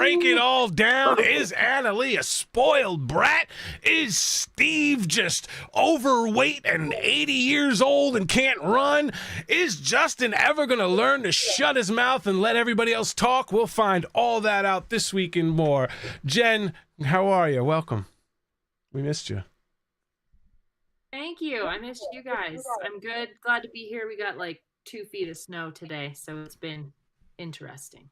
Break it all down. Is Anna Leigh a spoiled brat? Is Steve just overweight and 80 years old and can't run? Is Justin ever going to learn to shut his mouth and let everybody else talk? We'll find all that out this week and more. Jen, how are you? Welcome. We missed you. Thank you. I missed you guys. I'm good. Glad to be here. We got like 2 feet of snow today, so it's been interesting.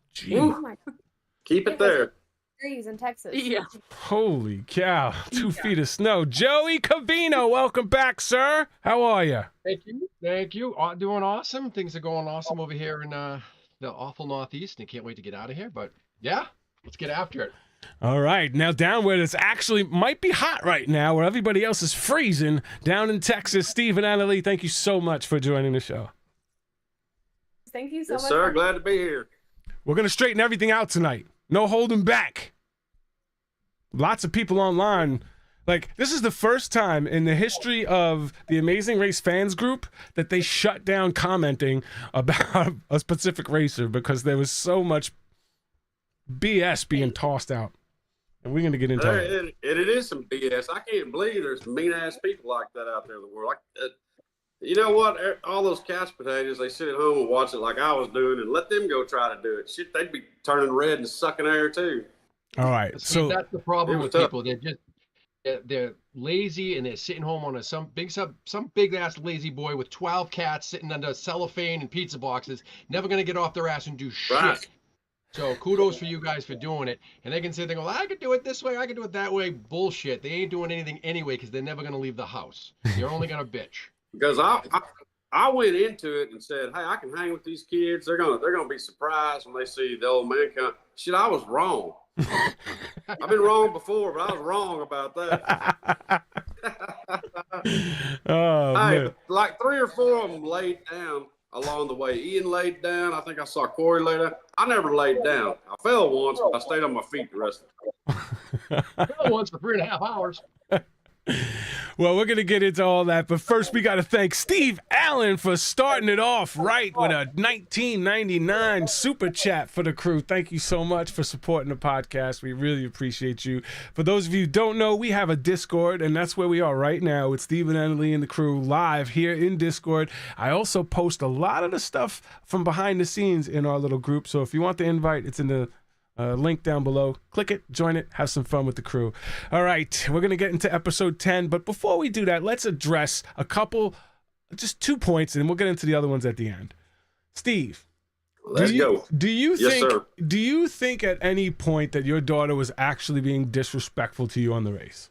Keep it there. Degrees in Texas. Yeah. Holy cow. 2 feet of snow. Joey Cavino, welcome back, sir. How are you? Thank you. Thank you. Doing awesome. Things are going awesome over here in the awful Northeast, and I can't wait to get out of here. But yeah, let's get after it. All right. Now down where it's actually might be hot right now, where everybody else is freezing, down in Texas, Steve and Anna Leigh, thank you so much for joining the show. Thank you so Yes, much. sir. Glad to be here. We're going to straighten everything out tonight. No holding back. Lots of people online. Like, this is the first time in the history of the Amazing Race fans group that they shut down commenting about a specific racer because there was so much BS being tossed out. And we're going to get into it. It is some BS. I can't believe there's mean-ass people like that out there in the world. You know what? All those couch potatoes, they sit at home and watch it like I was doing and let them go try to do it. Shit, they'd be turning red and sucking air too. All right. See, So that's the problem with tough. people. They're lazy and they're sitting home on some big ass lazy boy with 12 cats sitting under cellophane and pizza boxes, never gonna get off their ass and do shit. Right. So kudos for you guys for doing it. And they can say, well, I could do it this way, I could do it that way. Bullshit. They ain't doing anything anyway because they're never gonna leave the house. They're only gonna bitch. Because I went into it and said, hey, I can hang with these kids. They're gonna be surprised when they see the old man come. Shit, I was wrong. I've been wrong before, but I was wrong about that. oh, Hey, man. like 3 or 4 of them laid down along the way. Ian laid down. I think I saw Corey lay down. I never laid down. I fell once, but I stayed on my feet the rest of the time. Once for 3.5 hours. Well, we're going to get into all that, but first we got to thank Steve Allen for starting it off right with a $19.99 super chat for the crew. Thank you so much for supporting the podcast. We really appreciate you. For those of you who don't know, we have a Discord, and that's where we are right now with Steve and Anna Leigh and the crew live here in Discord. I also post a lot of the stuff from behind the scenes in our little group, so if you want the invite, it's in the link down below. Click it, join it, have some fun with the crew. All right, we're going to get into episode 10, but before we do that, let's address just 2 points, and we'll get into the other ones at the end. Steve, Let's go. do you Yes, think sir. do you think at any point that your daughter was actually being disrespectful to you on the race?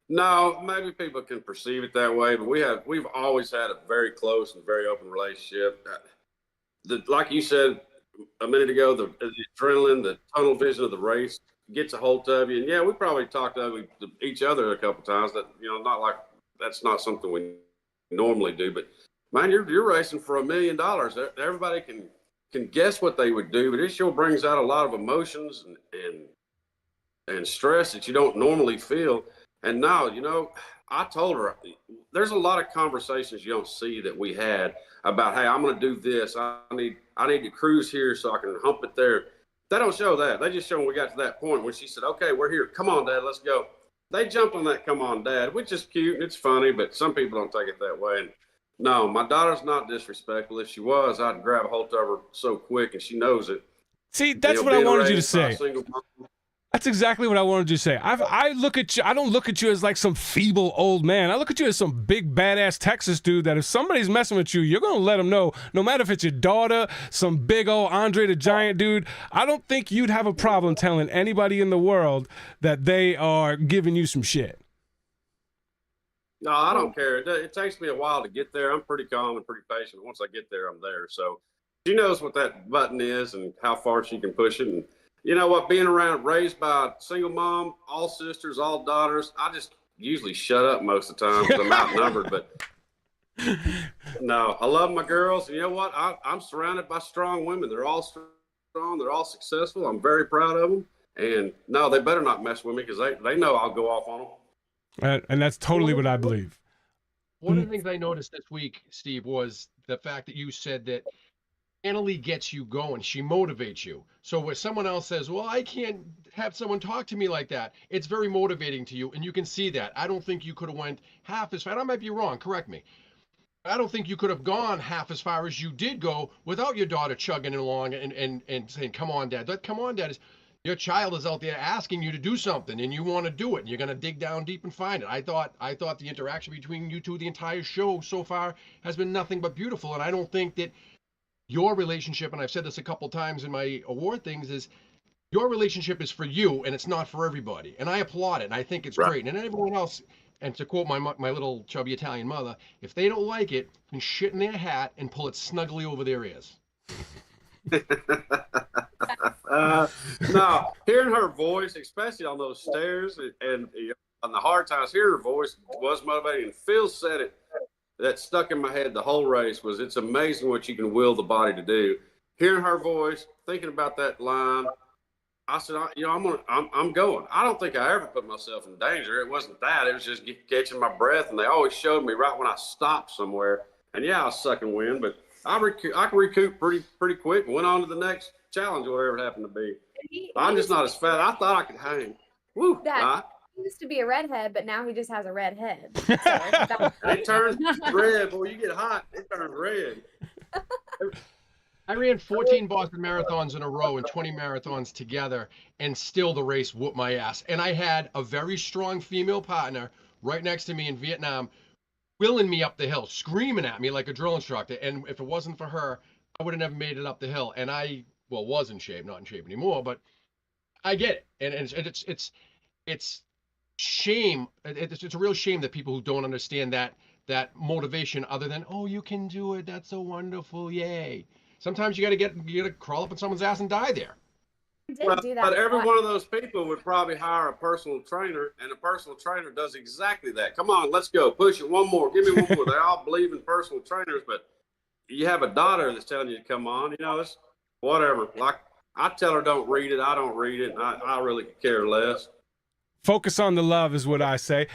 No, maybe people can perceive it that way, but we've always had a very close and very open relationship. Like you said a minute ago, the adrenaline, the tunnel vision of the race gets a hold of you. And yeah, we probably talked to each other a couple times. That not like that's not something we normally do. But man, you're racing for $1 million. Everybody can guess what they would do, but it sure brings out a lot of emotions and stress that you don't normally feel. And now, I told her there's a lot of conversations you don't see that we had about, hey, I'm going to do this. I need to cruise here so I can hump it there. They don't show that. They just show when we got to that point when she said, okay, we're here. Come on, Dad, let's go. They jumped on that come on, Dad, which is cute and it's funny, but some people don't take it that way. And no, my daughter's not disrespectful. If she was, I'd grab a hold of her so quick, and she knows it. See, that's what I wanted you to Raised by a say. single mom. That's exactly what I wanted you to say. I look at you. I don't look at you as like some feeble old man. I look at you as some big badass Texas dude that if somebody's messing with you, you're gonna let them know. No matter if it's your daughter, some big old Andre the Giant dude. I don't think you'd have a problem telling anybody in the world that they are giving you some shit. No, I don't care. It takes me a while to get there. I'm pretty calm and pretty patient. Once I get there, I'm there. So she knows what that button is and how far she can push it. And you know what? Being raised by a single mom, all sisters, all daughters, I just usually shut up most of the time because I'm outnumbered. But no, I love my girls. And you know what? I'm surrounded by strong women. They're all strong. They're all successful. I'm very proud of them. And no, they better not mess with me because they know I'll go off on them. And that's totally what I believe. One of the things I noticed this week, Steve, was the fact that you said that Annalie gets you going. She motivates you. So when someone else says, well, I can't have someone talk to me like that, it's very motivating to you, and you can see that. I don't think you could have went half as far. I might be wrong. Correct me. I don't think you could have gone half as far as you did go without your daughter chugging along and saying, come on, Dad. That come on, Dad is your child is out there asking you to do something and you want to do it and you're going to dig down deep and find it. I thought the interaction between you two the entire show so far has been nothing but beautiful. And I don't think that your relationship, and I've said this a couple times in my award things, is your relationship is for you and it's not for everybody. And I applaud it. And I think it's great. And everyone else, and to quote my little chubby Italian mother, if they don't like it, can shit in their hat and pull it snugly over their ears. No, hearing her voice, especially on those stairs and on the hard times, hearing her voice was motivating. And Phil said it, that stuck in my head the whole race was, it's amazing what you can will the body to do. Hearing her voice, thinking about that line, I said, I'm going. I don't think I ever put myself in danger. It wasn't that. It was just catching my breath. And they always showed me right when I stopped somewhere. And yeah, I was sucking wind, but I can recoup pretty quick and went on to the next challenge, whatever it happened to be. I'm just not as fat. I thought I could hang. Woo. He used to be a redhead, but now he just has a red head. So it turns red. Boy, you get hot, it turns red. I ran 14 Boston marathons in a row and 20 marathons together, and still the race whooped my ass. And I had a very strong female partner right next to me in Vietnam, willing me up the hill, screaming at me like a drill instructor. And if it wasn't for her, I would have never made it up the hill. And I, was in shape, not in shape anymore, but I get it. And it's shame. It's a real shame that people who don't understand that motivation, other than, oh, you can do it, that's so wonderful, yay. Sometimes you gotta crawl up on someone's ass and die there. But every one of those people would probably hire a personal trainer, and a personal trainer does exactly that. Come on, let's go, push it, one more, give me one more. They all believe in personal trainers, but you have a daughter that's telling you to come on. It's whatever. Like I tell her, don't read it. I don't read it. And I really care less. Focus on the love is what I say.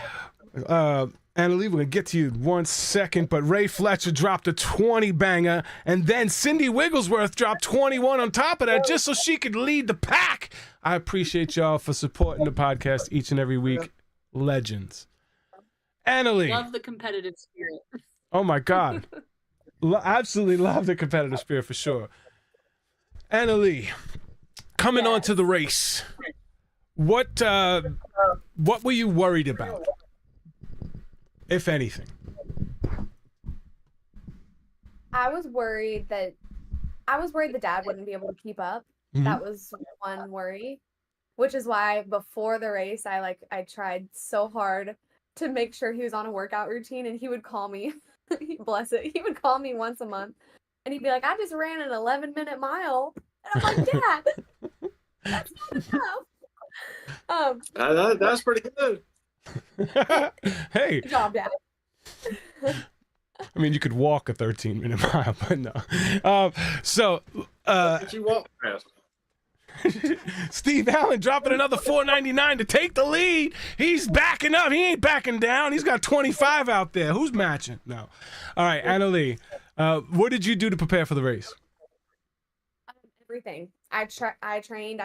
Annalie, we're going to get to you in 1 second, but Ray Fletcher dropped a 20 banger, and then Cindy Wigglesworth dropped 21 on top of that just so she could lead the pack. I appreciate y'all for supporting the podcast each and every week. Legends. Annalie. Love the competitive spirit. Oh, my God. Absolutely love the competitive spirit for sure. Annalie, coming on to the race, what were you worried about? If anything. I was worried the dad wouldn't be able to keep up. Mm-hmm. That was one worry, which is why before the race, I tried so hard to make sure he was on a workout routine, and he would call me, bless it. He would call me once a month and he'd be like, I just ran an 11-minute mile. And I'm like, Dad, that's not enough. That's pretty good. Hey. Good job, Dad. I mean, you could walk a 13-minute mile, but no. You walk fast. Steve Allen dropping another $4.99 to take the lead. He's backing up. He ain't backing down. He's got 25 out there. Who's matching? No. All right, Annalie, what did you do to prepare for the race? Everything. I trained.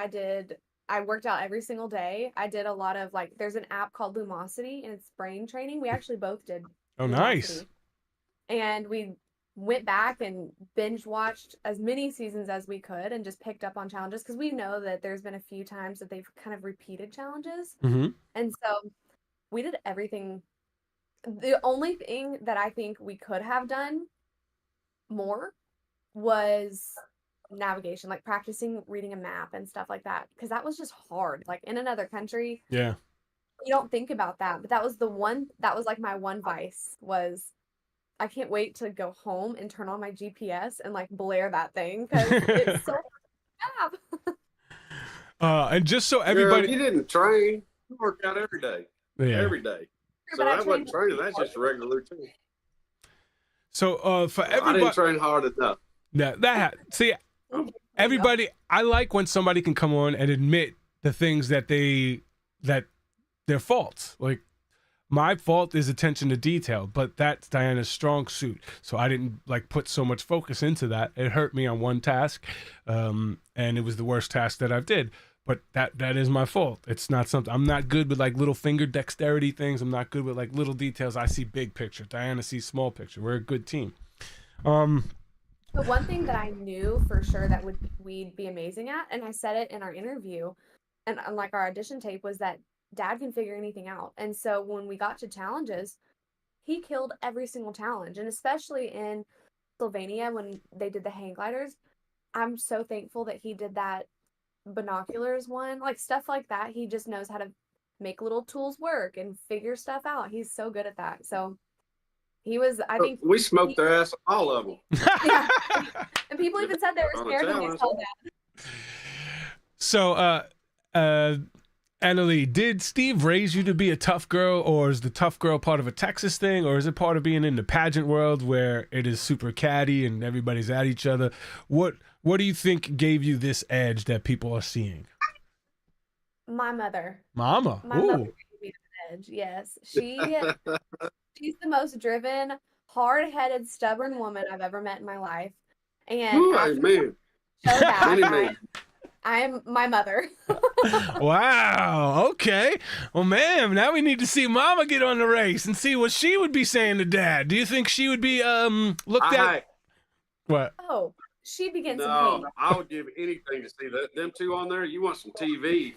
I worked out every single day. I did a lot of there's an app called Lumosity, and it's brain training. We actually both did. Oh, nice. And we went back and binge watched as many seasons as we could and just picked up on challenges because we know that there's been a few times that they've kind of repeated challenges. Mm-hmm. And so we did everything. The only thing that I think we could have done more was navigation, like practicing reading a map and stuff like that, because that was just hard. Like in another country, yeah, you don't think about that, but that was my one vice was I can't wait to go home and turn on my GPS and blare that thing because it's so and just so everybody, Girl, you didn't train, you worked out every day. Yeah. Every day. So that wasn't training, that's just a regular routine. So for everybody, I didn't train hard enough. Yeah, everybody, I like when somebody can come on and admit the things that their faults. Like My fault is attention to detail, but that's Diana's strong suit. So I didn't like put so much focus into that. It hurt me on one task, and it was the worst task that I've did. But that is my fault. It's not something I'm not good with, like little finger dexterity things. I'm not good with like little details. I see big picture. Diana sees small picture. We're a good team. The one thing that I knew for sure that we'd be amazing at, and I said it in our interview and like our audition tape, was that Dad can figure anything out. And so when we got to challenges, he killed every single challenge. And especially in Pennsylvania when they did the hang gliders, I'm so thankful that he did that binoculars one, like stuff like that. He just knows how to make little tools work and figure stuff out. He's so good at that. So he was, I think we smoked their ass, all of them. Yeah. And people even said they were scared when they saw that. So, Annalie, did Steve raise you to be a tough girl, or is the tough girl part of a Texas thing, or is it part of being in the pageant world where it is super catty and everybody's at each other? What do you think gave you this edge that people are seeing? My mother. Mama. My mother gave me an edge. Yes, she's the most driven, hard-headed, stubborn woman I've ever met in my life. And Amen. I am my mother. Wow. Okay. Well, ma'am, now we need to see Mama get on the race and see what she would be saying to Dad. Do you think she would be looked at? What? Oh, she begins to No, hate. I would give anything to see them two on there. You want some TV?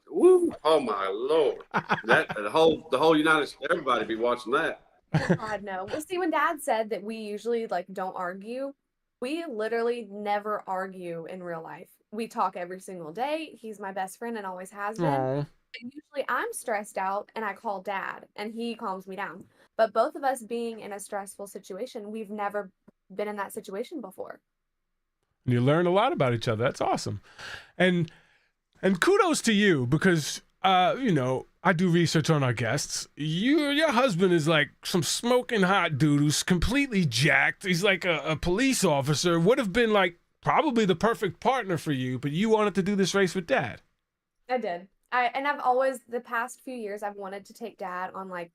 Woo! Oh my Lord! The whole United States, everybody be watching that. Oh, God, no. Well, see, when Dad said that we usually like don't argue, we literally never argue in real life. We talk every single day. He's my best friend and always has been. Aww. And usually I'm stressed out and I call Dad and he calms me down. But both of us being in a stressful situation, we've never been in that situation before. You learn a lot about each other. That's awesome. And kudos to you because I do research on our guests. Your husband is like some smoking hot dude who's completely jacked. He's like a police officer. Would have been like probably the perfect partner for you, but you wanted to do this race with Dad. I did. I've always, the past few years, I've wanted to take Dad on like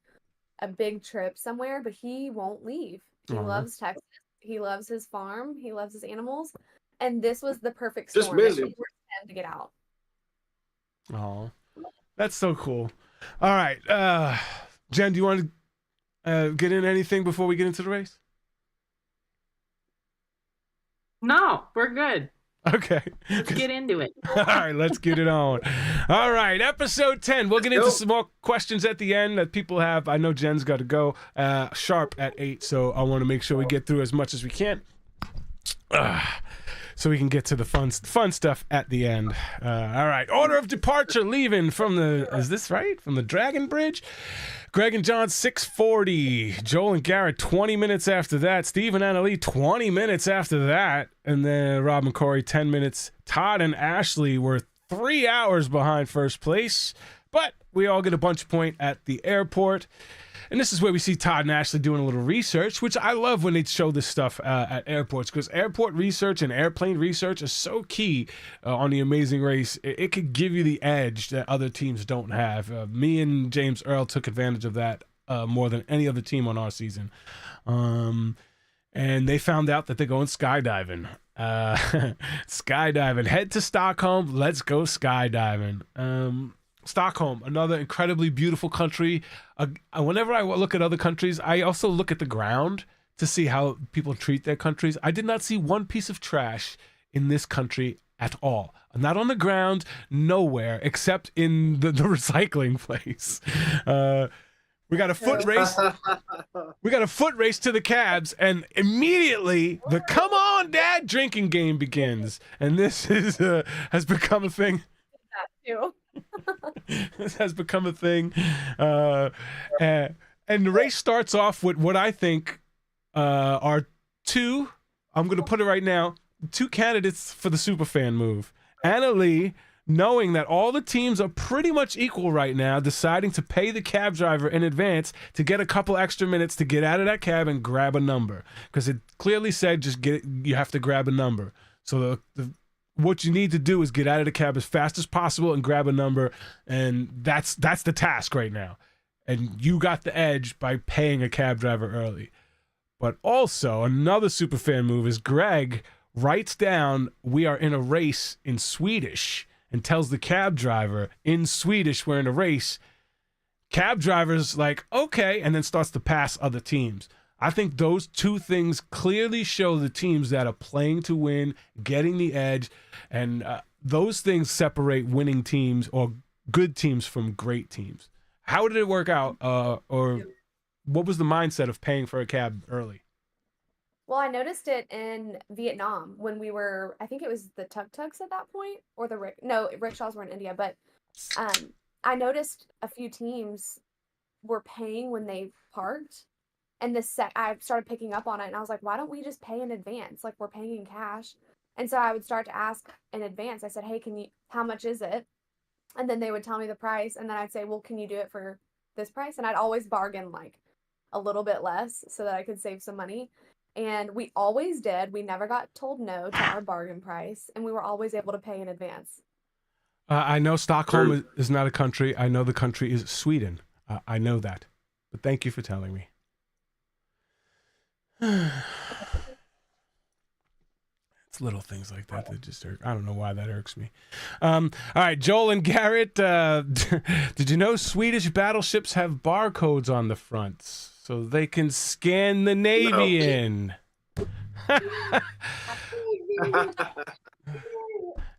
a big trip somewhere, but he won't leave. He loves Texas. He loves his farm. He loves his animals. And this was the perfect storm. Just busy. For him to get out. Oh, that's so cool. All right. Jen, do you want to get in anything before we get into the race? No, we're good. Okay. Let's get into it. All right, let's get it on. All right, episode 10. We'll get into some more questions at the end that people have. I know Jen's got to go sharp at 8, so I want to make sure we get through as much as we can. So we can get to the fun stuff at the end. All right, order of departure leaving from is this right? From the Dragon Bridge? Greg and John, 6:40. Joel and Garrett, 20 minutes after that. Steve and Annalie, 20 minutes after that. And then Rob and Corey, 10 minutes. Todd and Ashley were 3 hours behind first place. But we all get a bunch point at the airport. And this is where we see Todd and Ashley doing a little research, which I love when they show this stuff at airports, because airport research and airplane research is so key on The Amazing Race. It could give you the edge that other teams don't have. Me and James Earl took advantage of that more than any other team on our season. And they found out that they're going skydiving. Skydiving. Head to Stockholm. Let's go skydiving. Stockholm, another incredibly beautiful country. Whenever I look at other countries, I also look at the ground to see how people treat their countries. I did not see one piece of trash in this country at all. Not on the ground, nowhere, except in the recycling place. We got a foot race. We got a foot race to the cabs, and immediately the "Come on, Dad" drinking game begins. And this has become a thing. Too. This has become a thing. And the race starts off with what I think are two, I'm going to put it right now, two candidates for the superfan move. Annalie, knowing that all the teams are pretty much equal right now, deciding to pay the cab driver in advance to get a couple extra minutes to get out of that cab and grab a number. Because it clearly said you have to grab a number. So what you need to do is get out of the cab as fast as possible and grab a number, and that's the task right now. and you got the edge by paying a cab driver early. But also, another superfan move is Greg writes down, "We are in a race" in Swedish, and tells the cab driver in Swedish, "We're in a race." Cab driver's like, "Okay," and then starts to pass other teams. I think those two things clearly show the teams that are playing to win, getting the edge, and those things separate winning teams or good teams from great teams. How did it work out, or what was the mindset of paying for a cab early? Well, I noticed it in Vietnam when we were, I think it was the tuk-tuks at that point, or rickshaws were in India, but I noticed a few teams were paying when they parked, and I started picking up on it, and I was like, why don't we just pay in advance? Like, we're paying in cash. And so I would start to ask in advance. I said, "Hey, how much is it?" And then they would tell me the price, and then I'd say, "Well, can you do it for this price?" And I'd always bargain like a little bit less so that I could save some money. And we always did. We never got told no to our bargain price, and we were always able to pay in advance. I know Stockholm is not a country. I know the country is Sweden. I know that. But thank you for telling me. It's little things like that that just irk. I don't know why that irks me. All right, Joel and Garrett, did you know Swedish battleships have barcodes on the fronts so they can scan the Navy in?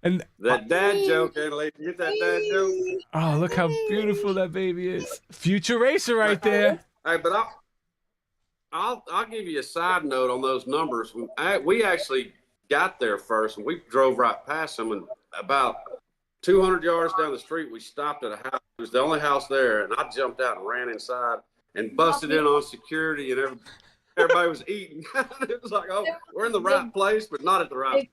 And that dad joke, Leigh. Get that dad joke. Oh, look how beautiful that baby is. Future racer right there. Hey, but I'll give you a side note on those numbers. We actually got there first, and we drove right past them. And about 200 yards down the street, we stopped at a house. It was the only house there, and I jumped out and ran inside and busted in on security, and everybody was eating. It was like, oh, we're in the right place, but not at the right.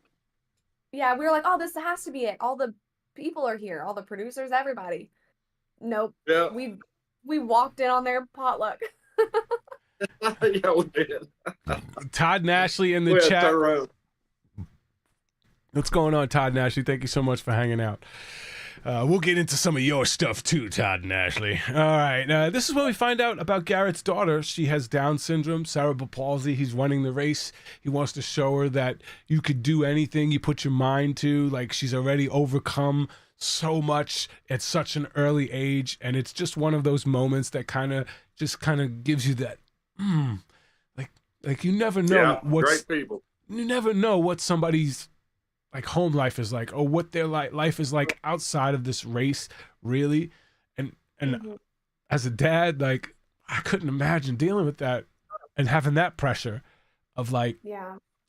Yeah, we were like, oh, this has to be it. All the people are here, all the producers, everybody. Nope. Yeah. We walked in on their potluck. Yeah, we did. Todd and Ashley in the chat. What's going on, Todd and Ashley? Thank you so much for hanging out. We'll get into some of your stuff too, Todd and Ashley. All right. This is where we find out about Garrett's daughter. She has Down syndrome, cerebral palsy. He's running the race. He wants to show her that you could do anything you put your mind to. Like, she's already overcome so much at such an early age. And it's just one of those moments that kind of gives you that, like you never know great people. You never know what somebody's like home life is like, or what their life is like outside of this race, really. And as a dad, like, I couldn't imagine dealing with that and having that pressure of like,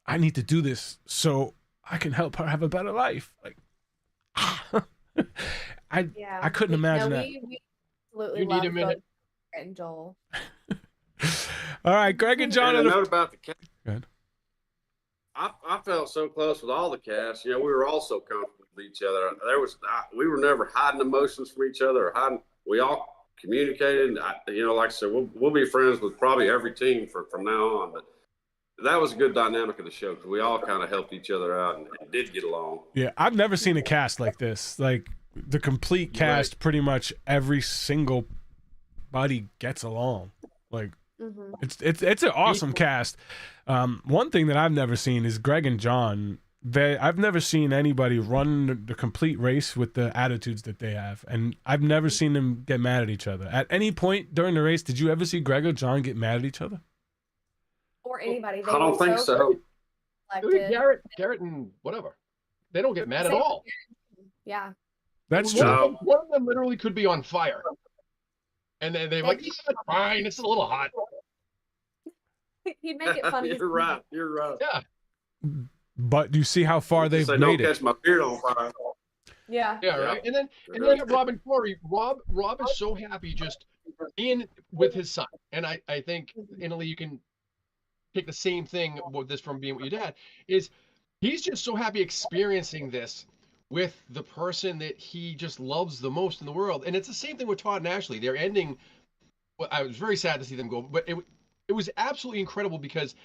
I need to do this so I can help her have a better life. Like, I couldn't imagine that. We absolutely love both Garrett and Joel. All right, Greg and John. And a note about the cast. Go ahead. I felt so close with all the cast. You know, we were all so comfortable with each other. We were never hiding emotions from each other or hiding. We all communicated. Like I said, we'll be friends with probably every team from now on. But that was a good dynamic of the show because we all kind of helped each other out and did get along. Yeah, I've never seen a cast like this. Like the complete cast, pretty much every single buddy gets along. Like it's an awesome cast. One thing that I've never seen is Greg and John. I've never seen anybody run the complete race with the attitudes that they have, and I've never seen them get mad at each other. At any point during the race, did you ever see Greg or John get mad at each other? Or anybody? I don't think so. Garrett and whatever, they don't get mad at all. Yeah, that's true. One of them literally could be on fire, and then they're like, "It's fine. It's a little hot." He'd make it funny. You're right. Yeah. But you see how far they've made don't it. Catch my beard on fire. Yeah. Yeah, right. And then you have Rob and Corey. Rob is so happy just in with his son. And I think, Leigh, you can take the same thing with this from being with your dad, is he's just so happy experiencing this with the person that he just loves the most in the world. And it's the same thing with Todd and Ashley. They're ending. Well, I was very sad to see them go, but it was absolutely incredible because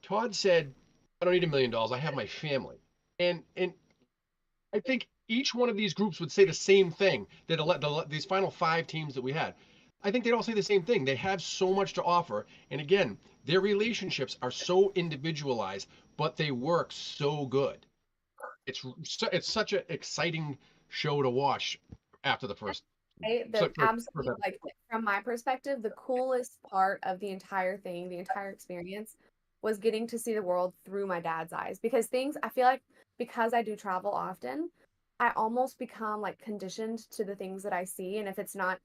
Todd said, "I don't need $1 million. I have my family." And I think each one of these groups would say the same thing, that these final 5 teams that we had. I think they'd all say the same thing. They have so much to offer. And again, their relationships are so individualized, but they work so good. It's such an exciting show to watch after the first. The absolute, like, from my perspective, the coolest part of the entire thing, the entire experience, was getting to see the world through my dad's eyes. Because I feel like because I do travel often, I almost become like conditioned to the things that I see. And if it's not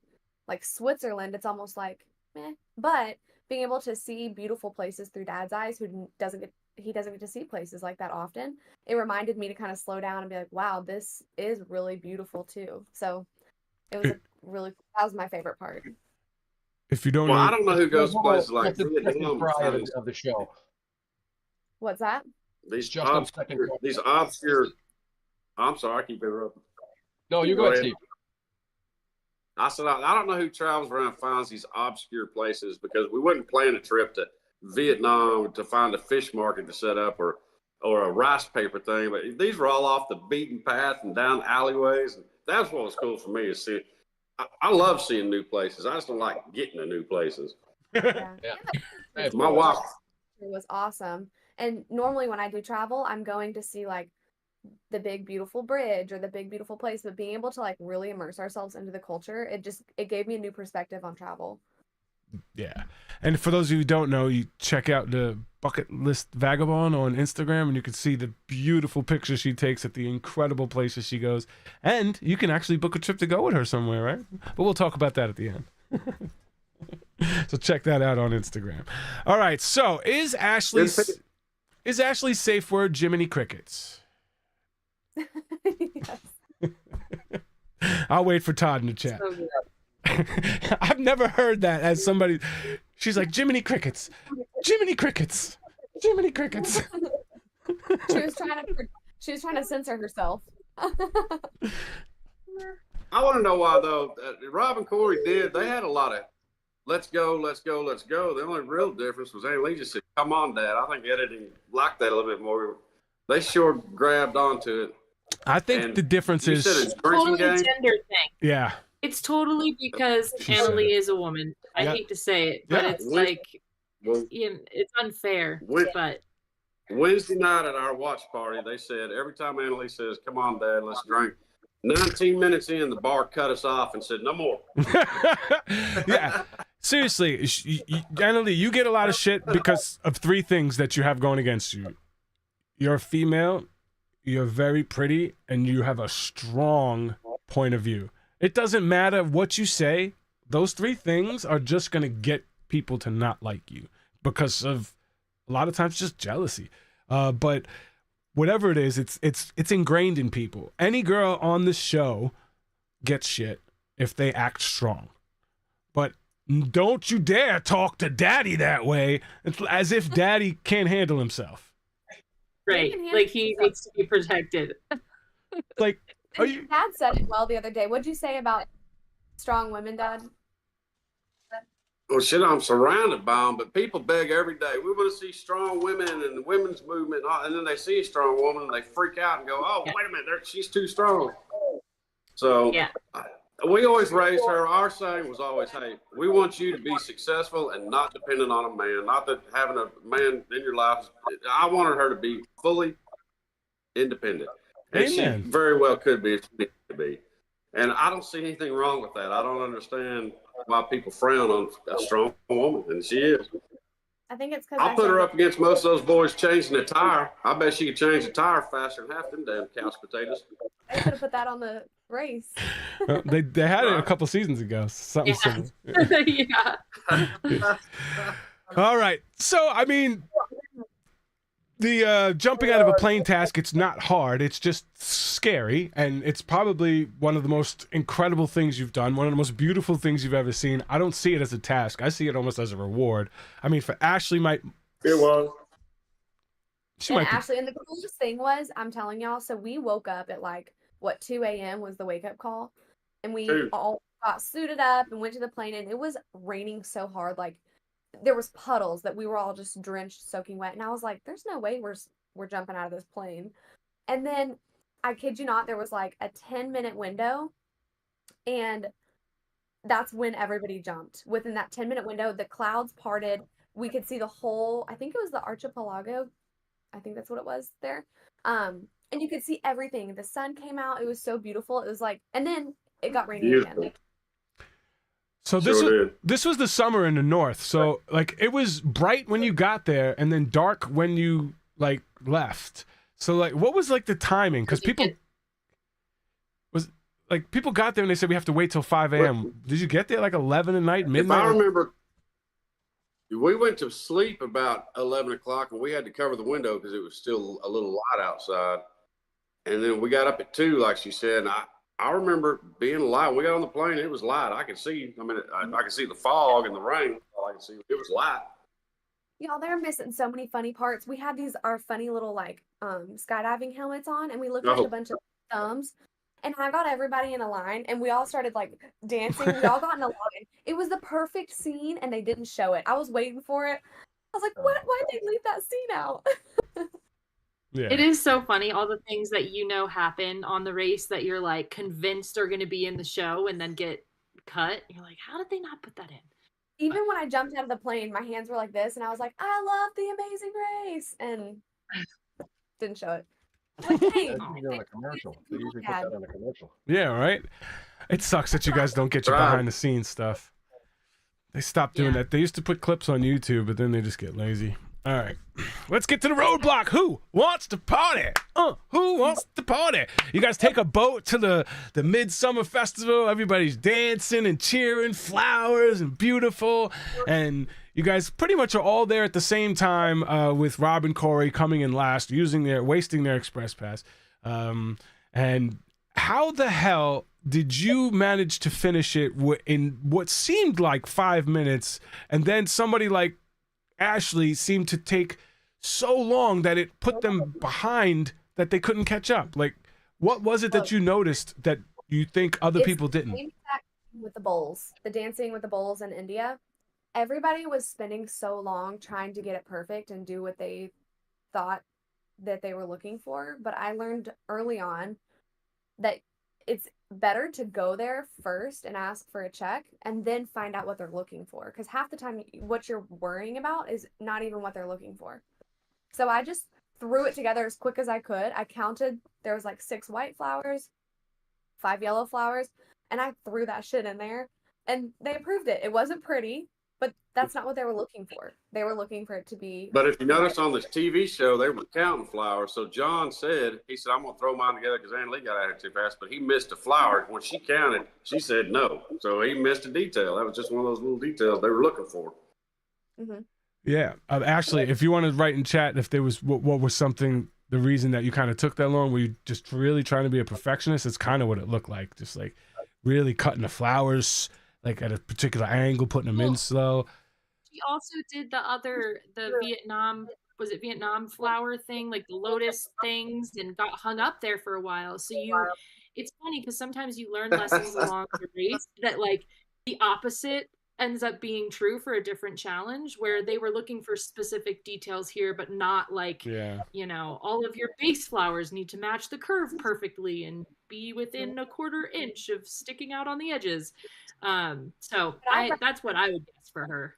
like Switzerland, it's almost like, meh. But being able to see beautiful places through dad's eyes, he doesn't get to see places like that often. It reminded me to kind of slow down and be like, wow, this is really beautiful too. So it was that was my favorite part. If you don't Well, know, I don't know who goes to places like the Vietnam. second of the show. What's that? These Just on second. obscure. I'm sorry, I keep interrupting. No, you go ahead, Steve. I said I don't know who travels around and finds these obscure places, because we wouldn't plan a trip to Vietnam to find a fish market to set up or a rice paper thing. But these were all off the beaten path and down alleyways. And that's what was cool for me, is seeing. I love seeing new places. I just don't like getting to new places. Yeah. Yeah. My wife. It was awesome. And normally when I do travel, I'm going to see like the big beautiful bridge or the big beautiful place, but being able to like really immerse ourselves into the culture, it gave me a new perspective on travel. yeah. And for those of you who don't know, you check out the Bucket List Vagabond on Instagram, and you can see the beautiful pictures she takes at the incredible places she goes. And you can actually book a trip to go with her somewhere, right? But we'll talk about that at the end. So check that out on Instagram. All right. So is Ashley's safe word Jiminy Crickets? Yes. I'll wait for Todd in the chat. So good. I've never heard that as somebody. She's like, Jiminy Crickets, Jiminy Crickets, Jiminy Crickets. She was trying to censor herself. I want to know why though. Rob and Corey they had a lot of let's go, let's go, let's go. The only real difference was Leigh just said, "Come on, Dad." I think editing liked that a little bit more. They sure grabbed onto it. I think And the difference you is said it's drinking Totally game. gender thing. yeah. It's totally because She said Annalie it. is a woman. I Yeah. hate to say it, but Yeah. it's like, Well, it's unfair. When- But Wednesday night at our watch party, they said every time Annalie says, "Come on, Dad, let's drink." 19 minutes in, the bar cut us off and said, "No more." Yeah. Seriously, Annalie, you get a lot of shit because of three things that you have going against you. You're a female, you're very pretty, and you have a strong point of view. It doesn't matter what you say. Those three things are just going to get people to not like you because of a lot of times just jealousy. But whatever it is, it's ingrained in people. Any girl on the show gets shit if they act strong. But don't you dare talk to Daddy that way. It's as if Daddy can't handle himself. right, like he needs to be protected. Like, are And you? Dad said it well the other day. What'd you say about strong women, Dad? Well, shit, I'm surrounded by them, but people beg every day. We want to see strong women and the women's movement. And then they see a strong woman and they freak out and go, "Oh, wait a minute, she's too strong." So Yeah. we always raised her. Our saying was always, "Hey, we want you to be successful and not dependent on a man. Not that having a man in your life." I wanted her to be fully independent. And Amen. she very well could be if she needed to be. And I don't see anything wrong with that. I don't understand why people frown on a strong woman, and she is. I think it's because I'll put her up against most of those boys changing the tire. I bet she could change the tire faster than half them damn couch potatoes. I should have put that on the race. They had it a couple seasons ago. Something Yeah. similar. Yeah. All right. So, I mean, the jumping out of a plane task, it's not hard. It's just scary. And it's probably one of the most incredible things you've done, one of the most beautiful things you've ever seen. I don't see it as a task. I see it almost as a reward. I mean, for Ashley, It was. she And might be. Ashley, and the coolest thing was, I'm telling y'all, so we woke up at like, 2 a.m. was the wake up call. And we Dude. all got suited up and went to the plane, and it was raining so hard. Like, there was puddles that we were all just drenched, soaking wet. And I was like, there's no way we're jumping out of this plane. And then, I kid you not, there was like a 10-minute window. And that's when everybody jumped. Within that 10-minute window, the clouds parted. We could see the whole, I think it was the archipelago. I think that's what it was there. And you could see everything. The sun came out. It was so beautiful. It was like, and then it got rainy Beautiful. again. So this was the summer in the north. So like it was bright when you got there and then dark when you like left. So like what was like the timing? Because people got there and they said we have to wait till 5 a.m. Did you get there like 11 at night, midnight? If I remember, we went to sleep about 11 o'clock and we had to cover the window because it was still a little light outside. And then we got up at 2, like she said, and I remember being light. We got on the plane, it was light. I could see, I could see the fog and the rain. I could see it was light. Y'all, they're missing so many funny parts. We had our funny little like skydiving helmets on, and we looked like a bunch of thumbs. And I got everybody in a line, and we all started like dancing. We all got in a line. It was the perfect scene, and they didn't show it. I was waiting for it. I was like, "What? Why did they leave that scene out?" Yeah. It is so funny, all the things that happen on the race that you're like convinced are going to be in the show and then get cut. You're like, how did they not put that in? Even when I jumped out of the plane, my hands were like this, and I was like, "I love the Amazing Race," and didn't show it. Like, hey, That's usually on a commercial. They usually put that on a commercial. Yeah, right? It sucks that you guys don't get your behind the scenes stuff. They stopped doing that. They used to put clips on YouTube, but then they just get lazy. All right, let's get to the roadblock. Who wants to party? Who wants to party? You guys take a boat to the Midsummer Festival. Everybody's dancing and cheering, flowers and beautiful. And you guys pretty much are all there at the same time with Rob and Corey coming in last, wasting their express pass. And how the hell did you manage to finish it in what seemed like 5 minutes, and then somebody like Ashley seemed to take so long that it put them behind that they couldn't catch up? Like, what was it that you noticed that you think other people didn't? With the bowls, the dancing with the bowls in India, everybody was spending so long trying to get it perfect and do what they thought that they were looking for. But I learned early on that it's better to go there first and ask for a check and then find out what they're looking for, because half the time what you're worrying about is not even what they're looking for. So I just threw it together as quick as I could. I counted, there was like 6 white flowers, 5 yellow flowers, and I threw that shit in there and they approved it. It wasn't pretty, but that's not what they were looking for. They were looking for it to be. But if you notice on this TV show, they were counting flowers. So John said, I'm going to throw mine together because Ann Leigh got out here too fast, but he missed a flower. When she counted, she said no. So he missed a detail. That was just one of those little details they were looking for. Mm-hmm. Yeah. Ashley, if you want to write in chat if there was what was something, the reason that you kind of took that long, were you just really trying to be a perfectionist? It's kind of what it looked like. Just like really cutting the flowers like at a particular angle, putting them in slow. She also did the Vietnam flower thing, like the lotus things, and got hung up there for a while. So it's funny because sometimes you learn lessons along the race that like the opposite ends up being true for a different challenge, where they were looking for specific details here, but not like, all of your base flowers need to match the curve perfectly and be within a 1/4 inch of sticking out on the edges. So that's what I would guess for her.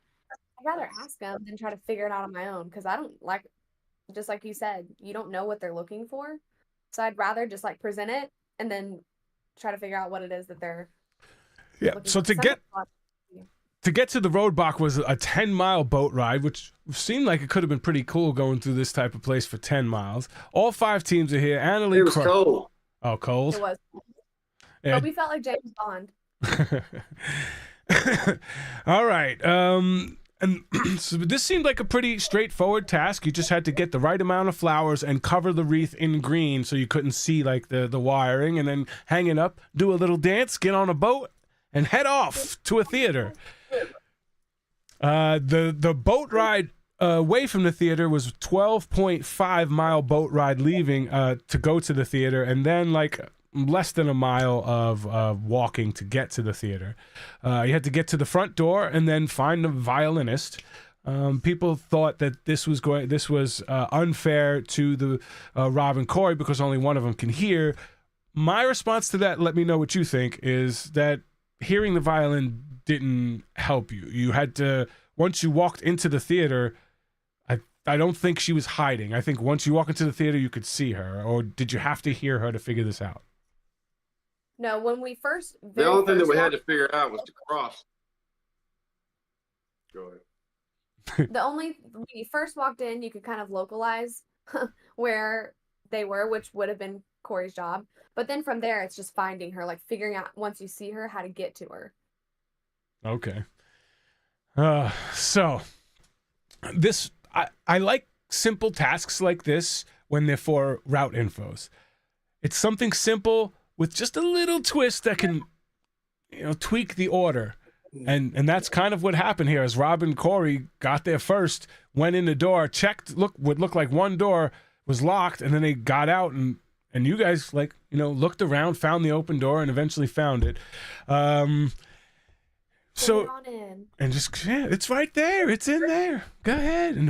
I'd rather ask them than try to figure it out on my own, because I don't like, just like you said, you don't know what they're looking for. So I'd rather just like present it and then try to figure out what it is that they're looking so for. To get to the roadblock was a 10-mile boat ride, which seemed like it could have been pretty cool going through this type of place for 10 miles. All 5 teams are here. Anna Leigh. It was cold. Oh, cold? It was. Yeah. But we felt like James Bond. All right. And so this seemed like a pretty straightforward task. You just had to get the right amount of flowers and cover the wreath in green so you couldn't see like the wiring, and then hang it up, do a little dance, get on a boat, and head off to a theater. The boat ride away from the theater was 12.5-mile boat ride leaving to go to the theater, and then like less than a mile of walking to get to the theater. You had to get to the front door and then find a violinist. People thought that this was unfair to the Rob and Corey because only one of them can hear. My response to that, let me know what you think, is that hearing the violin didn't help you. You had to, once you walked into the theater, I don't think she was hiding. I think once you walk into the theater, you could see her. Or did you have to hear her to figure this out? No, when we first, The only thing that we had to figure out was to cross. Go ahead. when you first walked in, you could kind of localize where they were, which would have been Corey's job. But then from there, it's just finding her, like figuring out once you see her, how to get to her. Okay. So this, I like simple tasks like this when they're for route infos. It's something simple with just a little twist that can, tweak the order. And that's kind of what happened here. As Rob and Corey got there first, went in the door, checked, what looked like one door was locked, and then they got out and you guys looked around, found the open door, and eventually found it. So and just it's right there. It's in there. Go ahead, and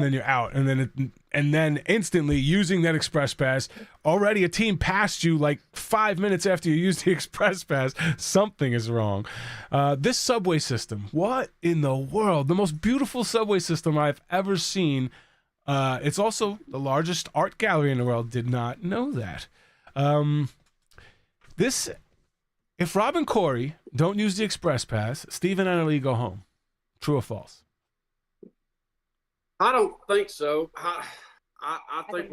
then you're out, and then instantly using that express pass. Already a team passed you like 5 minutes after you used the express pass. Something is wrong. This subway system. What in the world? The most beautiful subway system I've ever seen. It's also the largest art gallery in the world. Did not know that. If Rob and Corey don't use the express pass, Steve and Leigh go home. True or false? I don't think so. I think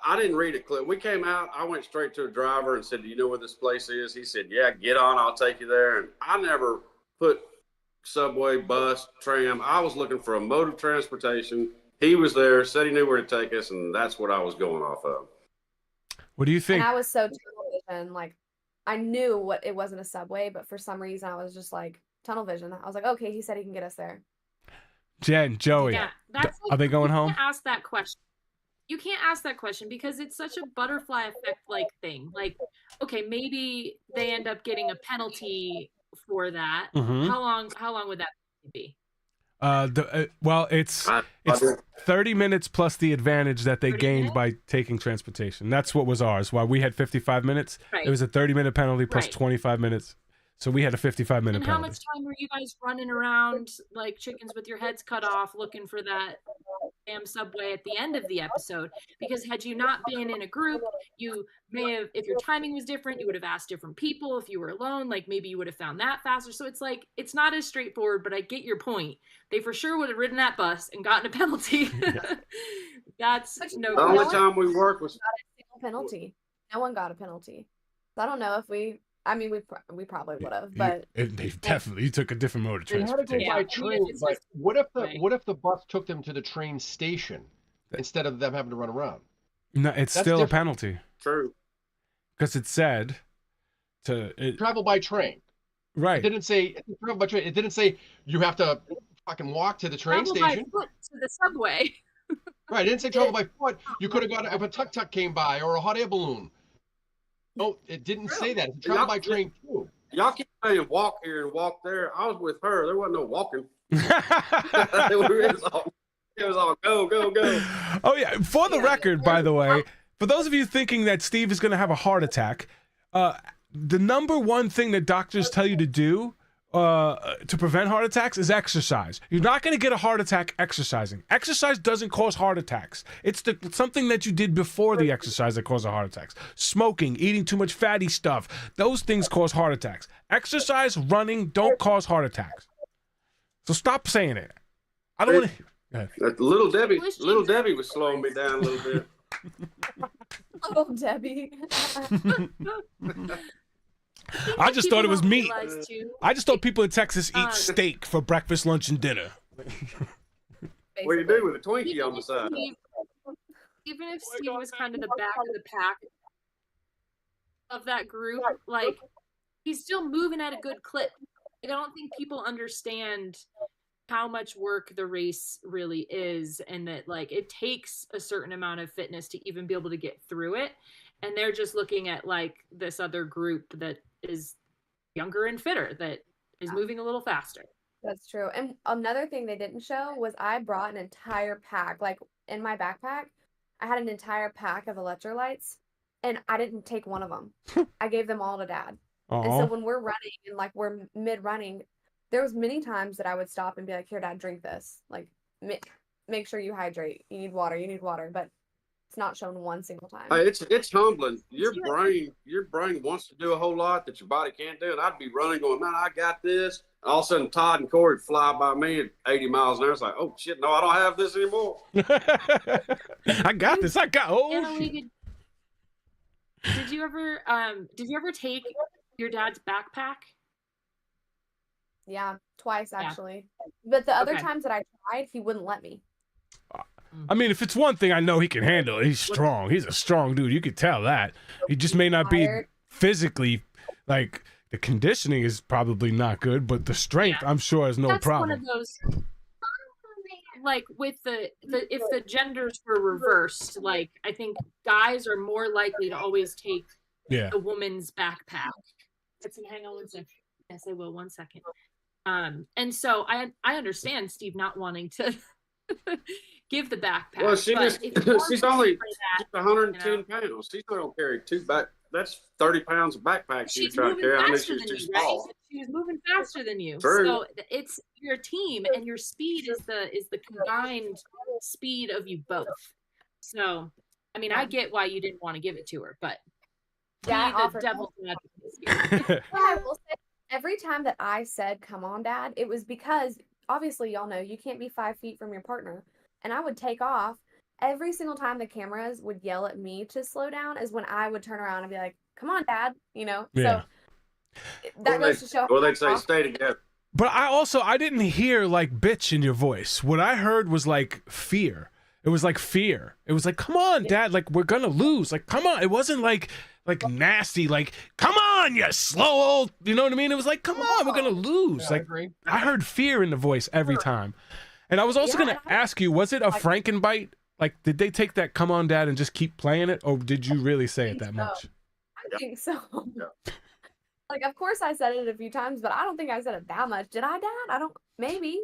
I didn't read a clip. We came out. I went straight to a driver and said, "Do you know where this place is?" He said, "Yeah, get on. I'll take you there." And I never put subway, bus, tram. I was looking for a mode of transportation. He was there, said he knew where to take us, and that's what I was going off of. What do you think? And I was so tunnel vision, like I knew it wasn't a subway, but for some reason I was just like tunnel vision. I was like, okay, he said he can get us there. Jen, Joey, Yeah, that's are they going home? You can't ask that question. You can't ask that question because it's such a butterfly effect like thing. Like, okay, maybe they end up getting a penalty for that. Mm-hmm. How long would that be? It's 30 minutes plus the advantage that they gained by taking transportation. That's what was ours. While we had 55 minutes, right. It was a 30-minute penalty plus right. 25 minutes. So we had a 55-minute penalty. And how much time were you guys running around like chickens with your heads cut off looking for that damn subway at the end of the episode? Because had you not been in a group, you may have, if your timing was different, you would have asked different people. If you were alone, like maybe you would have found that faster. So it's like, it's not as straightforward, but I get your point. They for sure would have ridden that bus and gotten a penalty. Yeah. That's no. The only time we worked was got a single penalty. No one got a penalty. So I don't know if we probably would have, but they definitely took a different mode of transportation. They had to go by train, but what if the bus took them to the train station instead of them having to run around? No, it's still a penalty. True. Because it said travel by train. Right. It didn't say travel by train. It didn't say you have to fucking walk to the train travel station. By foot to the subway. Right. It didn't say travel by foot. You could have got if a tuk-tuk came by or a hot air balloon. No, it didn't say that. It's travel by train too. Y'all keep saying walk here and walk there. I was with her. There wasn't no walking. it was all go, go, go. Oh, yeah. For the record, by the way, for those of you thinking that Steve is going to have a heart attack, the number one thing that doctors tell you to do to prevent heart attacks is exercise. You're not going to get a heart attack exercising. Exercise doesn't cause heart attacks. It's something that you did before the exercise that causes heart attacks. Smoking, eating too much fatty stuff, those things cause heart attacks. Exercise, running don't cause heart attacks. So stop saying it. I don't want to. Little Debbie was slowing me down a little bit. Little Debbie. I just thought it was meat. I just thought people in Texas eat steak for breakfast, lunch, and dinner. What do you do with a Twinkie on the side? Even if Steve was kind of the back of the pack of that group, like he's still moving at a good clip. Like, I don't think people understand how much work the race really is, and that like it takes a certain amount of fitness to even be able to get through it. And they're just looking at like this other group that is younger and fitter, that is moving a little faster. That's true. And another thing they didn't show was I brought an entire pack. Like in my backpack, I had an entire pack of electrolytes, and I didn't take one of them. I gave them all to Dad. And so Oh, when we're running and like we're mid running, there was many times that I would stop and be like, "Here, Dad, drink this. Like, make sure you hydrate. You need water. You need water." But it's not shown one single time. Hey, it's humbling. Did you Your brain wants to do a whole lot that your body can't do. And I'd be running, going, "Man, I got this." All of a sudden, Todd and Corey would fly by me at 80 miles an hour. It's like, "Oh shit, no, I don't have this anymore." I got this. I got. Oh, Anna shit. Leigh, did you ever take your dad's backpack? Yeah, twice Yeah. actually. But the other Okay. times that I tried, he wouldn't let me. I mean, if it's one thing I know he can handle, he's strong. He's a strong dude. You could tell that. He just may not be Tired. physically, like, the conditioning is probably not good, but the strength, Yeah. I'm sure, is no That's problem. one of those, like with the if the genders were reversed, like I think guys are more likely to always take Yeah. the woman's backpack. Hang on one second. Yes, I will. 1 second. And so I understand Steve not wanting to give the backpack. Well, she but just, if you want she's to only play that, 110 pounds. She's not going to carry two back. That's 30 pounds of backpack she's she's trying to moving carry. I knew faster she was than too you, right? small. She was moving faster than you. True. So it's your team, and your speed is the combined speed of you both. So, I mean, I get why you didn't want to give it to her, but Dad be the offered- devil's advocate here. But I will say, every time that I said, "Come on, Dad," it was because obviously y'all know you can't be 5 feet from your partner, and I would take off. Every single time the cameras would yell at me to slow down is when I would turn around and be like, "Come on, Dad," you know. Yeah. So that goes to show. Well, they'd say, "Stay together." But I didn't hear like bitch in your voice. What I heard was like fear. It was like fear. It was like, come on, Dad, like we're gonna lose. Like, come on. It wasn't like nasty, like, come on, you slow old, you know what I mean? It was like, come on, we're gonna lose. Yeah, I Like agree. I heard fear in the voice every time. And I was also Yeah, gonna and ask you, was it a Frankenbite? Like, did they take that come on, Dad, and just keep playing it? Or did you really say it that So. much? I think so. Yeah. Like, of course I said it a few times, but I don't think I said it that much. Did I, Dad? I don't. Maybe.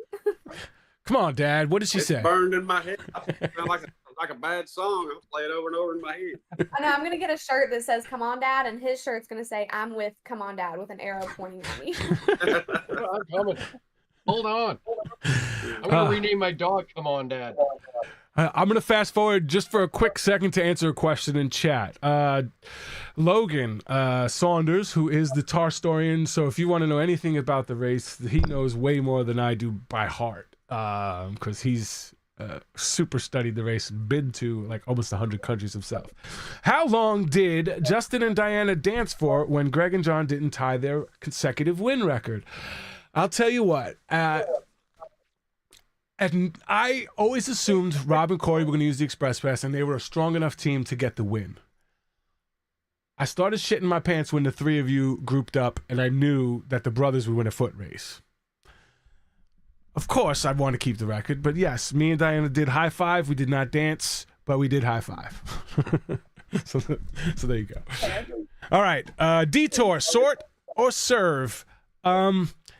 Come on, Dad, what did she It's say? burned in my head. It sounds like a bad song. I'll play it over and over in my head. I know I'm gonna get a shirt that says "Come on, Dad," and his shirt's gonna say "I'm with Come on, Dad" with an arrow pointing at me. I'm coming. Hold on. I'm gonna rename my dog. Come on, Dad. I'm going to fast forward just for a quick second to answer a question in chat. Logan Saunders, who is the Tarstorian, so if you want to know anything about the race, he knows way more than I do by heart, because he's super studied the race and been to like almost 100 countries himself. How long did Justin and Diana dance for when Greg and John didn't tie their consecutive win record? I'll tell you what. And I always assumed Rob and Corey were going to use the Express Pass, and they were a strong enough team to get the win. I started shitting my pants when the three of you grouped up, and I knew that the brothers would win a foot race. Of course, I'd want to keep the record, but yes, me and Diana did high five. We did not dance, but we did high five. so there you go. All right, detour, sort or serve.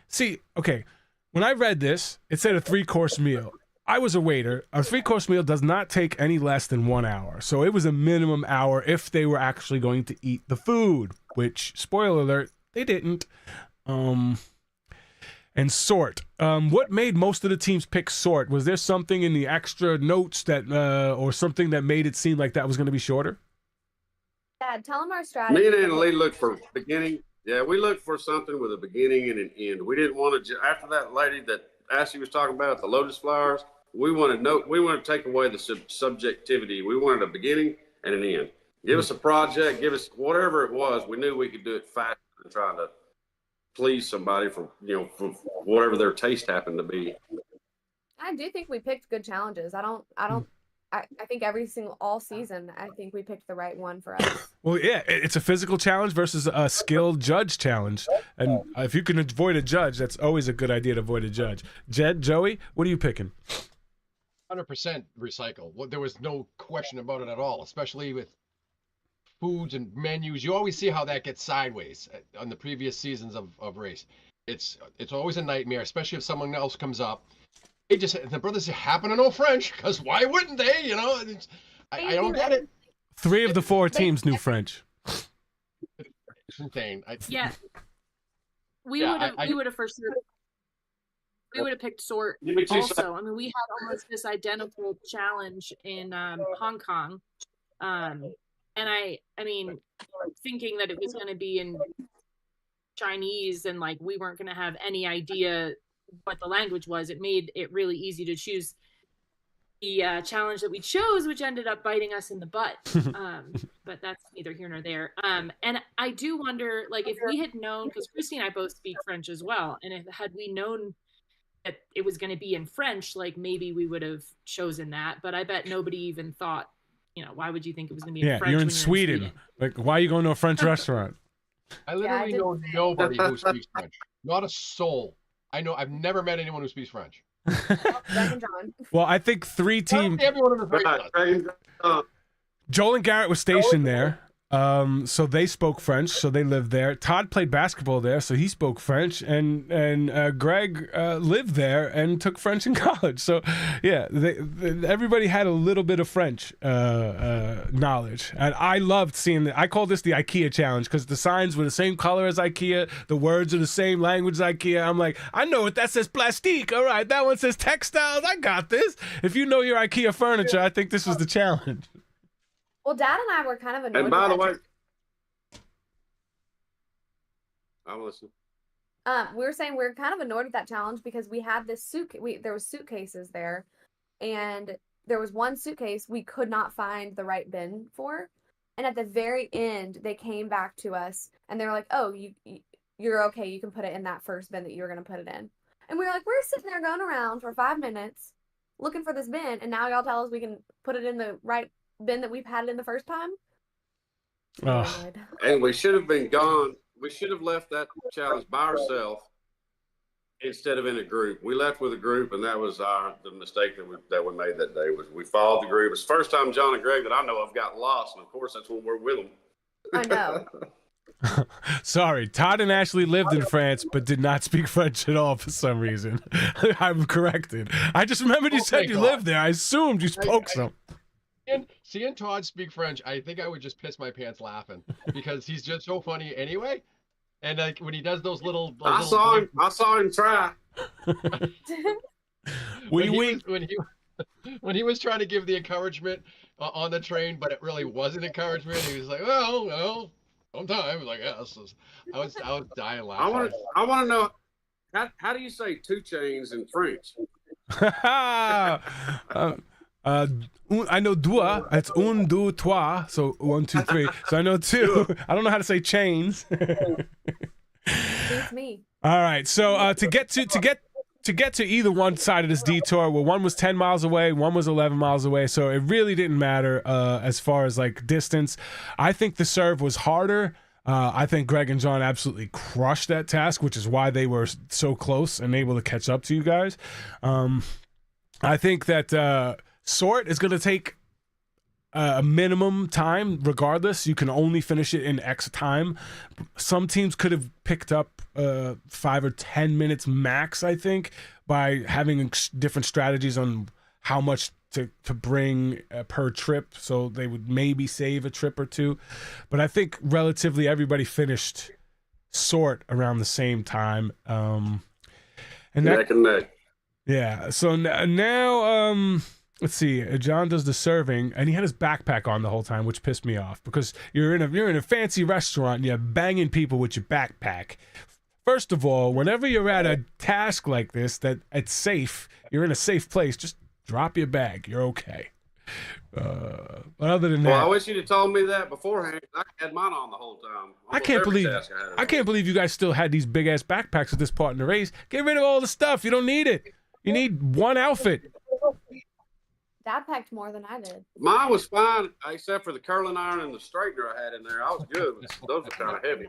See, okay. When I read this, it said a 3-course meal. I was a waiter. A 3-course meal does not take any less than 1 hour. So it was a minimum hour if they were actually going to eat the food, which, spoiler alert, they didn't. And sort. What made most of the teams pick sort? Was there something in the extra notes that, or something that made it seem like that was going to be shorter? Dad, tell him our strategy. Me and Anna Leigh looked for beginning. Yeah, we looked for something with a beginning and an end. We didn't want to. After that lady that Ashley was talking about, the lotus flowers, we wanted to take away the subjectivity. We wanted a beginning and an end. Give us a project. Give us whatever it was. We knew we could do it faster than trying to please somebody for whatever their taste happened to be. I do think we picked good challenges. I think all season, I think we picked the right one for us. Well, yeah, it's a physical challenge versus a skilled judge challenge. And if you can avoid a judge, that's always a good idea to avoid a judge. Jed, Joey, what are you picking? 100% recycle. Well, there was no question about it at all, especially with foods and menus. You always see how that gets sideways on the previous seasons of race. It's always a nightmare, especially if someone else comes up. The brothers happen to know French, because why wouldn't they? You know, I don't get it. 3 of the 4 teams knew French. It's insane. Yeah, we Yeah, would have for sure. We would have picked Sort Give me 2 seconds. also. I mean, we had almost this identical challenge in Hong Kong, and I mean, thinking that it was going to be in Chinese and like we weren't going to have any idea what the language was. It made it really easy to choose the challenge that we chose, which ended up biting us in the butt. But that's neither here nor there. And I do wonder, like, if we had known, because Christy and I both speak French as well, and had we known that it was going to be in French, like maybe we would have chosen that. But I bet nobody even thought, why would you think it was going to be in French? You're in Sweden. Like, why are you going to a French restaurant? I literally know nobody who speaks French. Not a soul. I've never met anyone who speaks French. Well, I think 3 teams. Everyone in the race. Joel and Garrett were stationed there. So they spoke French, so they lived there. Todd played basketball there, so he spoke French, and Greg lived there and took French in college. So yeah, everybody had a little bit of French knowledge, and I loved seeing that. I call this the IKEA challenge because the signs were the same color as IKEA, the words are the same language as IKEA. I'm like, I know what that says, plastique. All right, that one says textiles. I got this. If you know your IKEA furniture, I think this was the challenge. Well, Dad and I were kind of annoyed. And by the way, I'm listening. We were saying we were kind of annoyed with that challenge because we had this there was suitcases there, and there was one suitcase we could not find the right bin for, and at the very end they came back to us and they were like, "Oh, you're okay. You can put it in that first bin that you were going to put it in." And we were like, "We're sitting there going around for 5 minutes looking for this bin, and now y'all tell us we can put it in the right bin that we've had it in the first time." And we should have been gone. We should have left that challenge by ourselves instead of in a group. We left with a group, and that was the mistake that we made that day. Was we followed the group. It's the first time John and Greg that I know of got lost, and of course that's when we're with them. I know. Sorry, Todd and Ashley lived in France but did not speak French at all for some reason. I'm corrected. I just remembered you said you lived there. I assumed you spoke some. Seeing Todd speak French, I think I would just piss my pants laughing because he's just so funny anyway. And like when he does those little, I saw him try. When he was trying to give the encouragement on the train, but it really wasn't encouragement. He was like, "Well, sometimes like yes." I was dying laughing. I want to know how do you say 2 chains in French? I know deux. It's un, deux, trois. So 1, 2, 3. So I know 2. I don't know how to say chains. It's me. All right. So to get to either one side of this detour, well, one was 10 miles away, one was 11 miles away. So it really didn't matter as far as like distance. I think the serve was harder. I think Greg and John absolutely crushed that task, which is why they were so close and able to catch up to you guys. I think that Sort is going to take a minimum time regardless. You can only finish it in X time. Some teams could have picked up 5 or 10 minutes max, I think, by having different strategies on how much to bring per trip, so they would maybe save a trip or 2. But I think relatively everybody finished Sort around the same time. And Neck and neck. Yeah, so now let's see. John does the serving, and he had his backpack on the whole time, which pissed me off because you're in a fancy restaurant and you're banging people with your backpack. First of all, whenever you're at a task like this that it's safe, you're in a safe place, just drop your bag. You're okay. But other than that, I wish you'd have told me that beforehand. I had mine on the whole time. I can't believe you guys still had these big ass backpacks at this part in the race. Get rid of all the stuff. You don't need it. You need one outfit. Dad packed more than I did. Mine was fine, except for the curling iron and the straightener I had in there. I was good. Those were kind of heavy.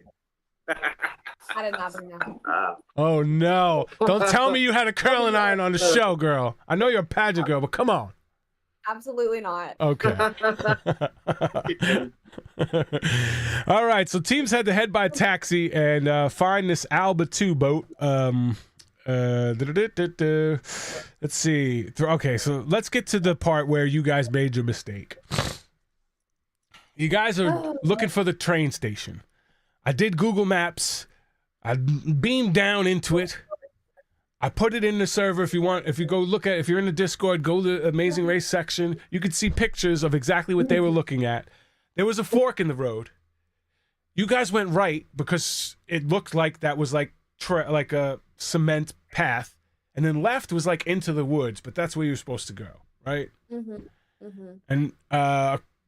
I did not bring that. Oh, no. Don't tell me you had a curling iron on the show, girl. I know you're a pageant girl, but come on. Absolutely not. Okay. All right. So teams had to head by taxi and find this Alba 2 boat. Let's see. Okay, so let's get to the part where you guys made your mistake. You guys are looking for the train station. I did Google Maps. I beamed down into it. I put it in the server. If you go look at, if you're in the Discord, go to the Amazing Race section. You could see pictures of exactly what they were looking at. There was a fork in the road. You guys went right because it looked like that was like a cement path, and then left was like into the woods. But that's where you were supposed to go, right? And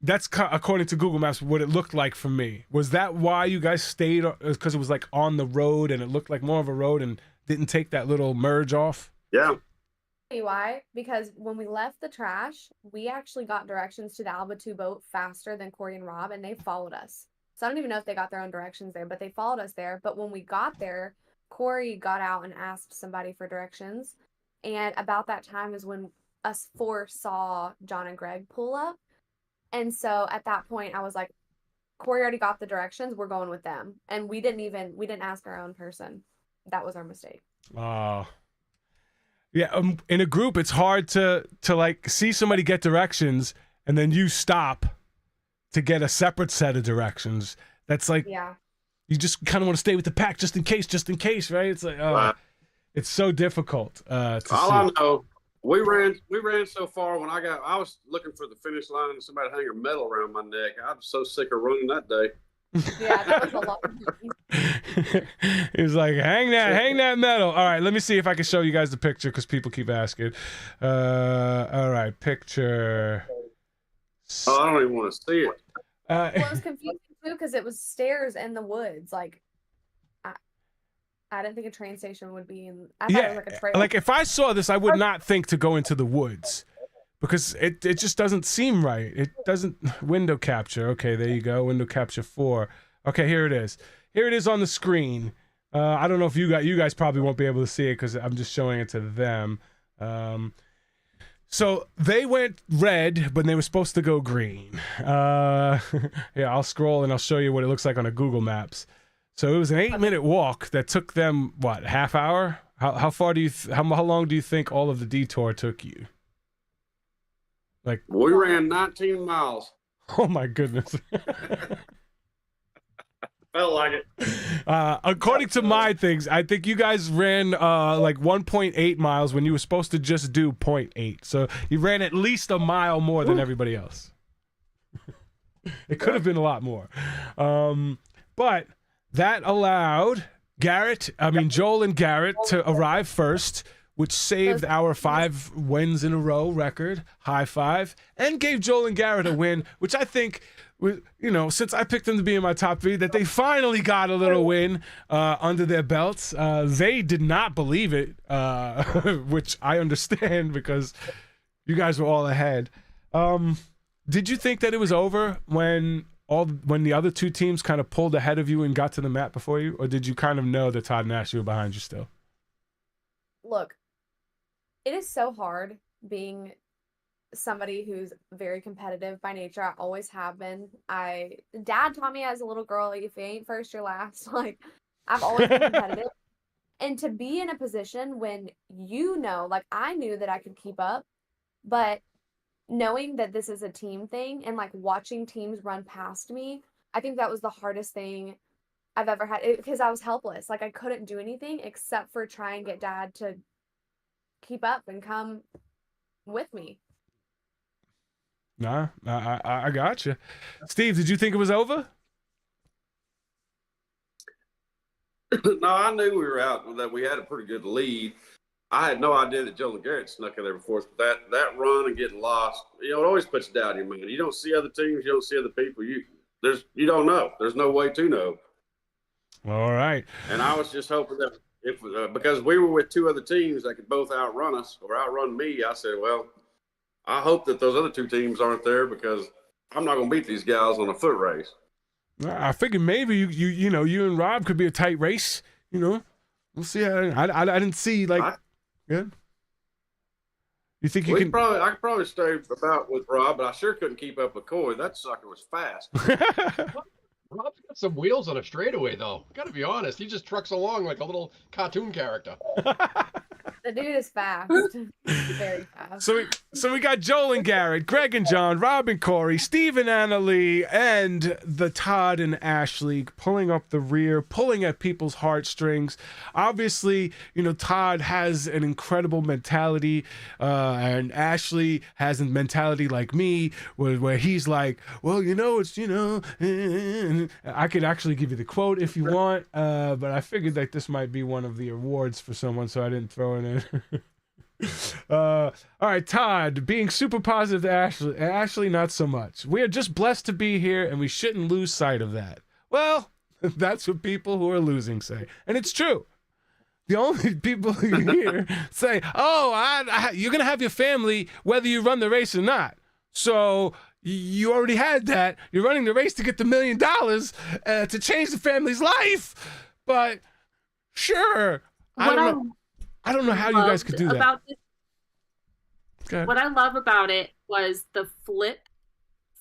that's according to Google Maps what it looked like for me. Was that why you guys stayed? Because it was like on the road and it looked like more of a road and didn't take that little merge off? Yeah. Why? Because when we left the trash, we actually got directions to the Alba 2 boat faster than Corey and Rob, and they followed us. So I don't even know if they got their own directions there, but they followed us there. But when we got there, Corey got out and asked somebody for directions. And about that time is when us four saw John and Greg pull up. And so at that point, I was like, Corey already got the directions. We're going with them. And we didn't ask our own person. That was our mistake. Yeah, in a group, it's hard to like see somebody get directions and then you stop to get a separate set of directions. That's like, you just kind of want to stay with the pack just in case, right? It's like, it's so difficult to All see. I know, we ran so far when I was looking for the finish line and somebody hang a medal around my neck. I was so sick of running that day. Yeah, that was a lot. He was like, hang that medal. All right, let me see if I can show you guys the picture because people keep asking. All right, picture. Oh, I don't even want to see it. Well, it was confusing too because it was stairs in the woods. Like, I didn't think a train station would be in. I thought it was like a trail. Like if I saw this, I would not think to go into the woods. Because it just doesn't seem right. It doesn't. Window capture. Okay, there you go. Window capture 4. Okay, here it is. Here it is on the screen. I don't know if you guys probably won't be able to see it because I'm just showing it to them. So they went red, but they were supposed to go green. Yeah, I'll scroll and I'll show you what it looks like on a Google Maps. So it was an 8-minute walk that took them what, half hour? How far do you? How long do you think all of the detour took you? Like we ran 19 miles. Oh my goodness. Felt like it. According to my things, I think you guys ran like 1.8 miles when you were supposed to just do 0.8. So you ran at least a mile more than everybody else. It could have been a lot more. But that allowed Joel and Garrett to arrive first, which saved our 5 wins in a row record, high five, and gave Joel and Garrett a win, which I think, since I picked them to be in my top 3, that they finally got a little win under their belts. They did not believe it, which I understand because you guys were all ahead. Did you think that it was over when the other 2 teams kind of pulled ahead of you and got to the map before you, or did you kind of know that Todd and Ashley were behind you still? Look, it is so hard being somebody who's very competitive by nature. I always have been. Dad taught me as a little girl, if you ain't first, you're last. Like, I've always been competitive. And to be in a position when like I knew that I could keep up, but knowing that this is a team thing and like watching teams run past me, I think that was the hardest thing I've ever had because I was helpless. Like I couldn't do anything except for try and get Dad to keep up and come with me. Nah, I got you. Steve, did you think it was over? No, I knew we were out, that we had a pretty good lead. I had no idea that Joel and Garrett snuck in there before us, but that run and getting lost, it always puts you down in your mind. You don't see other teams, you don't see other people. You don't know. There's no way to know. All right. And I was just hoping that because we were with 2 other teams that could both outrun us or outrun me, I said, well, I hope that those other 2 teams aren't there because I'm not going to beat these guys on a foot race. I figured maybe you and Rob could be a tight race. We'll see. I didn't see yeah. You think you can? I could probably stay about with Rob, but I sure couldn't keep up with Corey. That sucker was fast. Rob's got some wheels on a straightaway, though. Got to be honest. He just trucks along like a little cartoon character. The dude is fast. Very fast. So we got Joel and Garrett, Greg and John, Rob and Corey, Steve and Annalie, and the Todd and Ashley pulling up the rear, pulling at people's heartstrings. Obviously, Todd has an incredible mentality, and Ashley has a mentality like me, where he's like, well, it's, I could actually give you the quote if you want, but I figured that this might be one of the awards for someone, so I didn't throw it in. All right, Todd, being super positive to Ashley, not so much. We are just blessed to be here, and we shouldn't lose sight of that. Well, that's what people who are losing say, and it's true. The only people you hear say, "Oh, you're gonna have your family whether you run the race or not." So you already had that. You're running the race to get the $1 million to change the family's life, but sure, I don't know how you guys could do that. What I love about it was the flip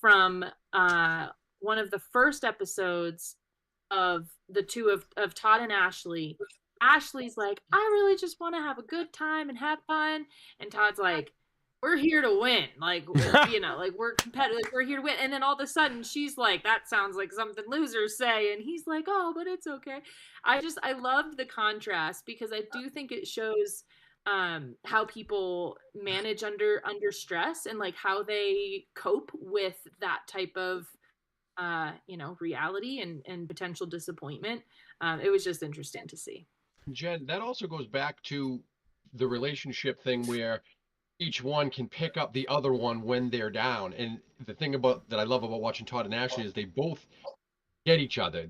from one of the first episodes of the two of Todd and Ashley. Ashley's like, I really just want to have a good time and have fun. And Todd's like, we're here to win. Like, like we're competitive. We're here to win. And then all of a sudden she's like, that sounds like something losers say. And he's like, oh, but it's okay. I loved the contrast because I do think it shows how people manage under stress and like how they cope with that type of, reality and potential disappointment. It was just interesting to see. Jen, that also goes back to the relationship thing where each one can pick up the other one when they're down. And the thing that I love about watching Todd and Ashley is they both get each other.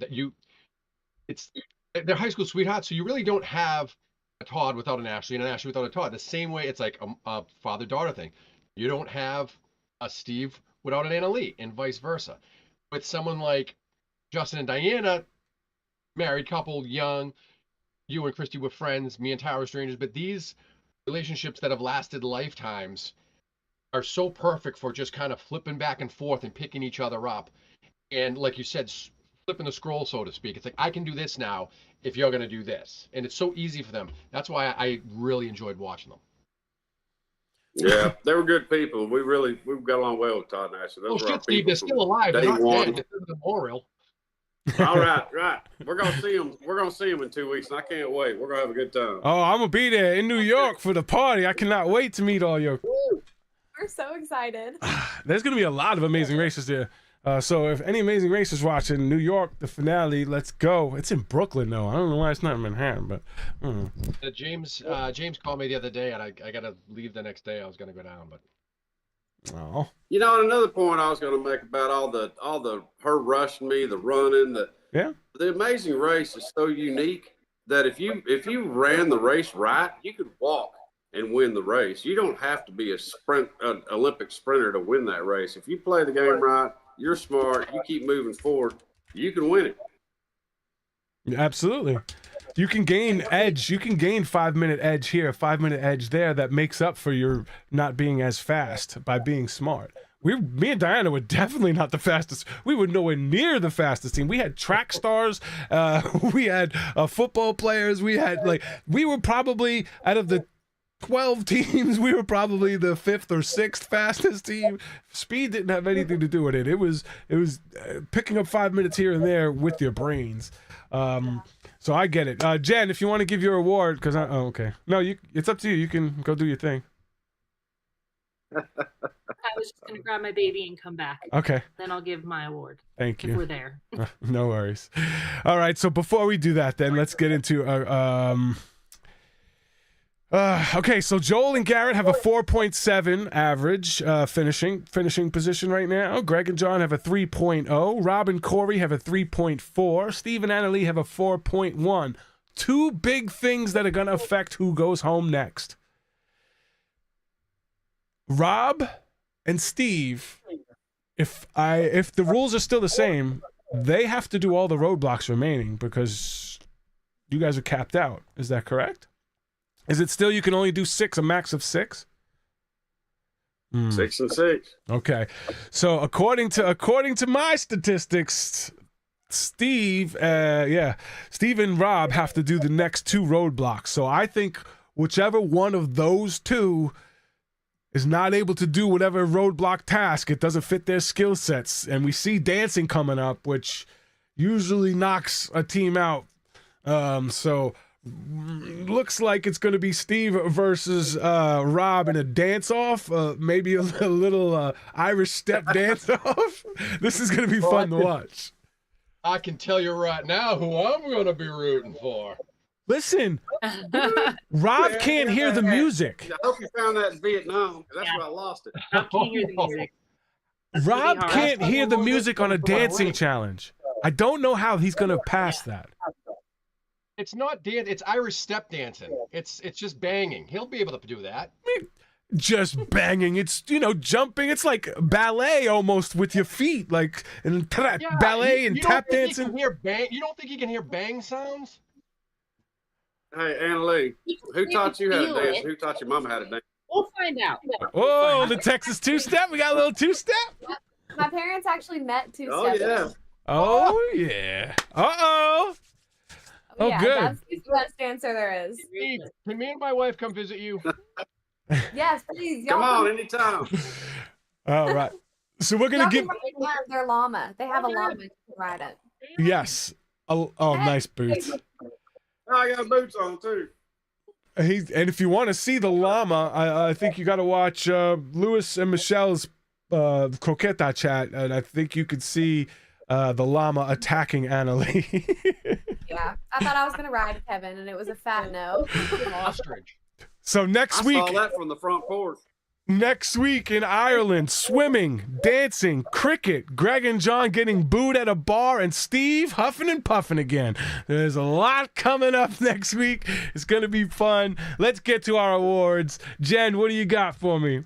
They're high school sweethearts, so you really don't have a Todd without an Ashley and an Ashley without a Todd. The same way it's like a father-daughter thing. You don't have a Steve without an Annalie, and vice versa. With someone like Justin and Diana, married couple, young, you and Christy were friends, me and Tara were strangers, but these relationships that have lasted lifetimes are so perfect for just kind of flipping back and forth and picking each other up. And like you said, flipping the scroll, so to speak. It's like, I can do this now if you're going to do this. And it's so easy for them. That's why I really enjoyed watching them. Yeah, they were good people. We got along well with Todd and Ashley. Those shit, Steve, they're still alive. They're not dead. This is a memorial. All right. We're gonna see them. We're gonna see them in 2 weeks, and I can't wait. We're gonna have a good time. Oh, I'm gonna be there in New York for the party. I cannot wait to meet all your. We're so excited. There's gonna be a lot of amazing races there. So if any amazing racers watching New York, the finale, let's go. It's in Brooklyn though. I don't know why it's not in Manhattan, but James called me the other day, and I gotta leave the next day. I was gonna go down, but. Oh. Another point I was going to make about all the her rushing me, the running, the Amazing Race is so unique that if you ran the race right, you could walk and win the race. You don't have to be an Olympic sprinter to win that race. If you play the game right, you're smart, you keep moving forward, you can win it. Absolutely. You can gain edge. You can gain 5-minute edge here, 5-minute edge there that makes up for your not being as fast by being smart. Me and Diana were definitely not the fastest. We were nowhere near the fastest team. We had track stars. We had football players. We were probably out of the 12 teams, we were probably the 5th or 6th fastest team. Speed didn't have anything to do with it. It was picking up 5 minutes here and there with your brains. So I get it. Jen, if you want to give your award, because okay. No, it's up to you. You can go do your thing. I was just going to grab my baby and come back. Okay. Then I'll give my award. Thank you. If we're there. No worries. All right. So before we do that, then let's get into okay, so Joel and Garrett have a 4.7 average finishing position right now. Greg and John have a 3.0. Rob and Corey have a 3.4. Steve and Annalie have a 4.1. Two big things that are going to affect who goes home next. Rob and Steve, if the rules are still the same, they have to do all the roadblocks remaining because you guys are capped out. Is that correct? Is it still you can only do 6, a max of 6? 6 and 6. Okay. So according to my statistics, Steve and Rob have to do the next 2 roadblocks. So I think whichever one of those two is not able to do whatever roadblock task, it doesn't fit their skill sets. And we see dancing coming up, which usually knocks a team out. So looks like it's going to be Steve versus Rob in a dance-off, maybe a little Irish step dance-off. This is going to be fun to watch. I can tell you right now who I'm going to be rooting for. Listen, Rob can't hear the music. I hope you found that in Vietnam, 'cause that's where I lost it. I can't hear the music. Rob can't hear the music on a dancing challenge. I don't know how he's going to pass that. It's not dance. It's Irish step dancing. It's just banging. He'll be able to do that. Just banging. It's, jumping. It's like ballet almost with your feet, like ballet and tap dancing. You don't think he can hear bang sounds? Hey, Anna Leigh, who taught you how to dance? Who taught your mama how to dance? We'll find out. Oh, the Texas two-step. We got a little two-step. My parents actually met two Oh, steps. yeah. Oh, yeah. Uh-oh. Oh, yeah, good. That's the best dancer there is. Steve, can me and my wife come visit you? Yes, please. Come on, anytime. All right. So we're going to give... their llama. They have a llama you can ride it. Yes. Oh, nice boots. Oh, I got boots on, too. And if you want to see the llama, I think you got to watch Lewis and Michelle's Croqueta chat, and I think you could see the llama attacking Anna Leigh. Yeah, I thought I was gonna ride Kevin, and it was a fat no. Ostrich. So next week, I saw that from the front porch. Next week in Ireland, swimming, dancing, cricket, Greg and John getting booed at a bar, and Steve huffing and puffing again. There's a lot coming up next week. It's going to be fun. Let's get to our awards. Jen, what do you got for me?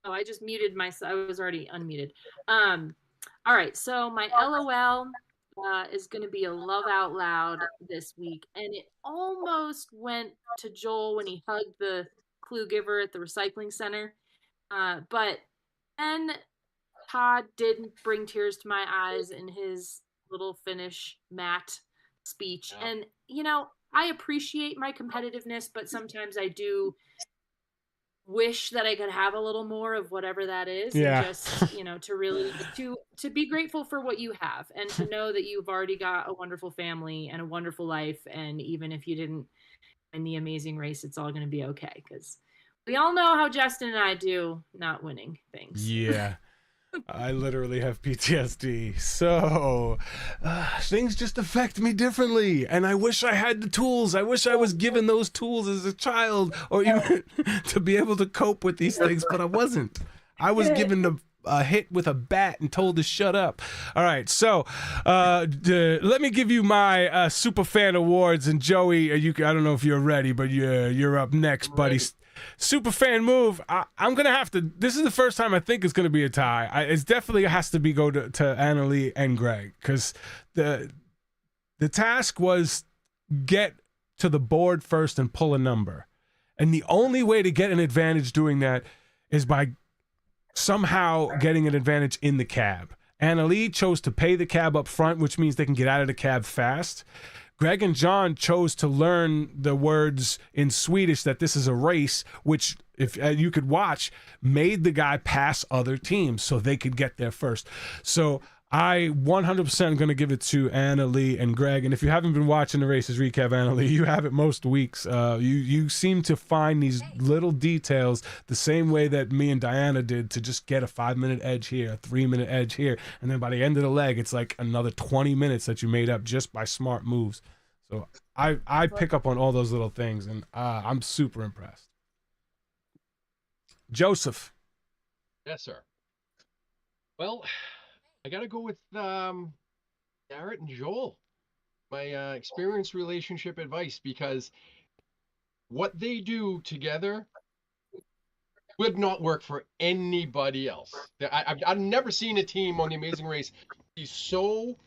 Oh, I just muted myself. I was already unmuted. All right, so my LOL is going to be a Love Out Loud this week, and it almost went to Joel when he hugged the clue giver at the recycling center, but then Todd didn't bring tears to my eyes in his little Finnish Matt speech. Yeah. And I appreciate my competitiveness, but sometimes I do wish that I could have a little more of whatever that is. Yeah. And just to really to be grateful for what you have, and to know that you've already got a wonderful family and a wonderful life, and even if you didn't in the Amazing Race, it's all going to be okay, because we all know how Justin and I do not winning things. Yeah. I literally have PTSD. So things just affect me differently. And I wish I had the tools. I wish I was given those tools as a child, or even to be able to cope with these things, but I wasn't. I was given a hit with a bat and told to shut up. All right, so let me give you my Superfan Awards. And Joey, I don't know if you're ready, but you're up next, buddy. Superfan move. I'm gonna have to. This is the first time I think it's gonna be a tie. It definitely has to go to Anna Leigh and Greg, because the task was get to the board first and pull a number, and the only way to get an advantage doing that is by somehow getting an advantage in the cab. Anna Leigh chose to pay the cab up front, which means they can get out of the cab fast. Greg and John chose to learn the words in Swedish that this is a race, which, if you could watch, made the guy pass other teams so they could get there first. So I 100% am going to give it to Anna Leigh and Greg. And if you haven't been watching the races recap, Anna Leigh, you have it most weeks. You seem to find these little details the same way that me and Diana did, to just get a 5-minute edge here, a 3-minute edge here. And then by the end of the leg, it's like another 20 minutes that you made up just by smart moves. So I pick up on all those little things, and I'm super impressed. Joseph. Yes, sir. Well, I got to go with Garrett and Joel, my experience relationship advice, because what they do together would not work for anybody else. I've never seen a team on The Amazing Race be so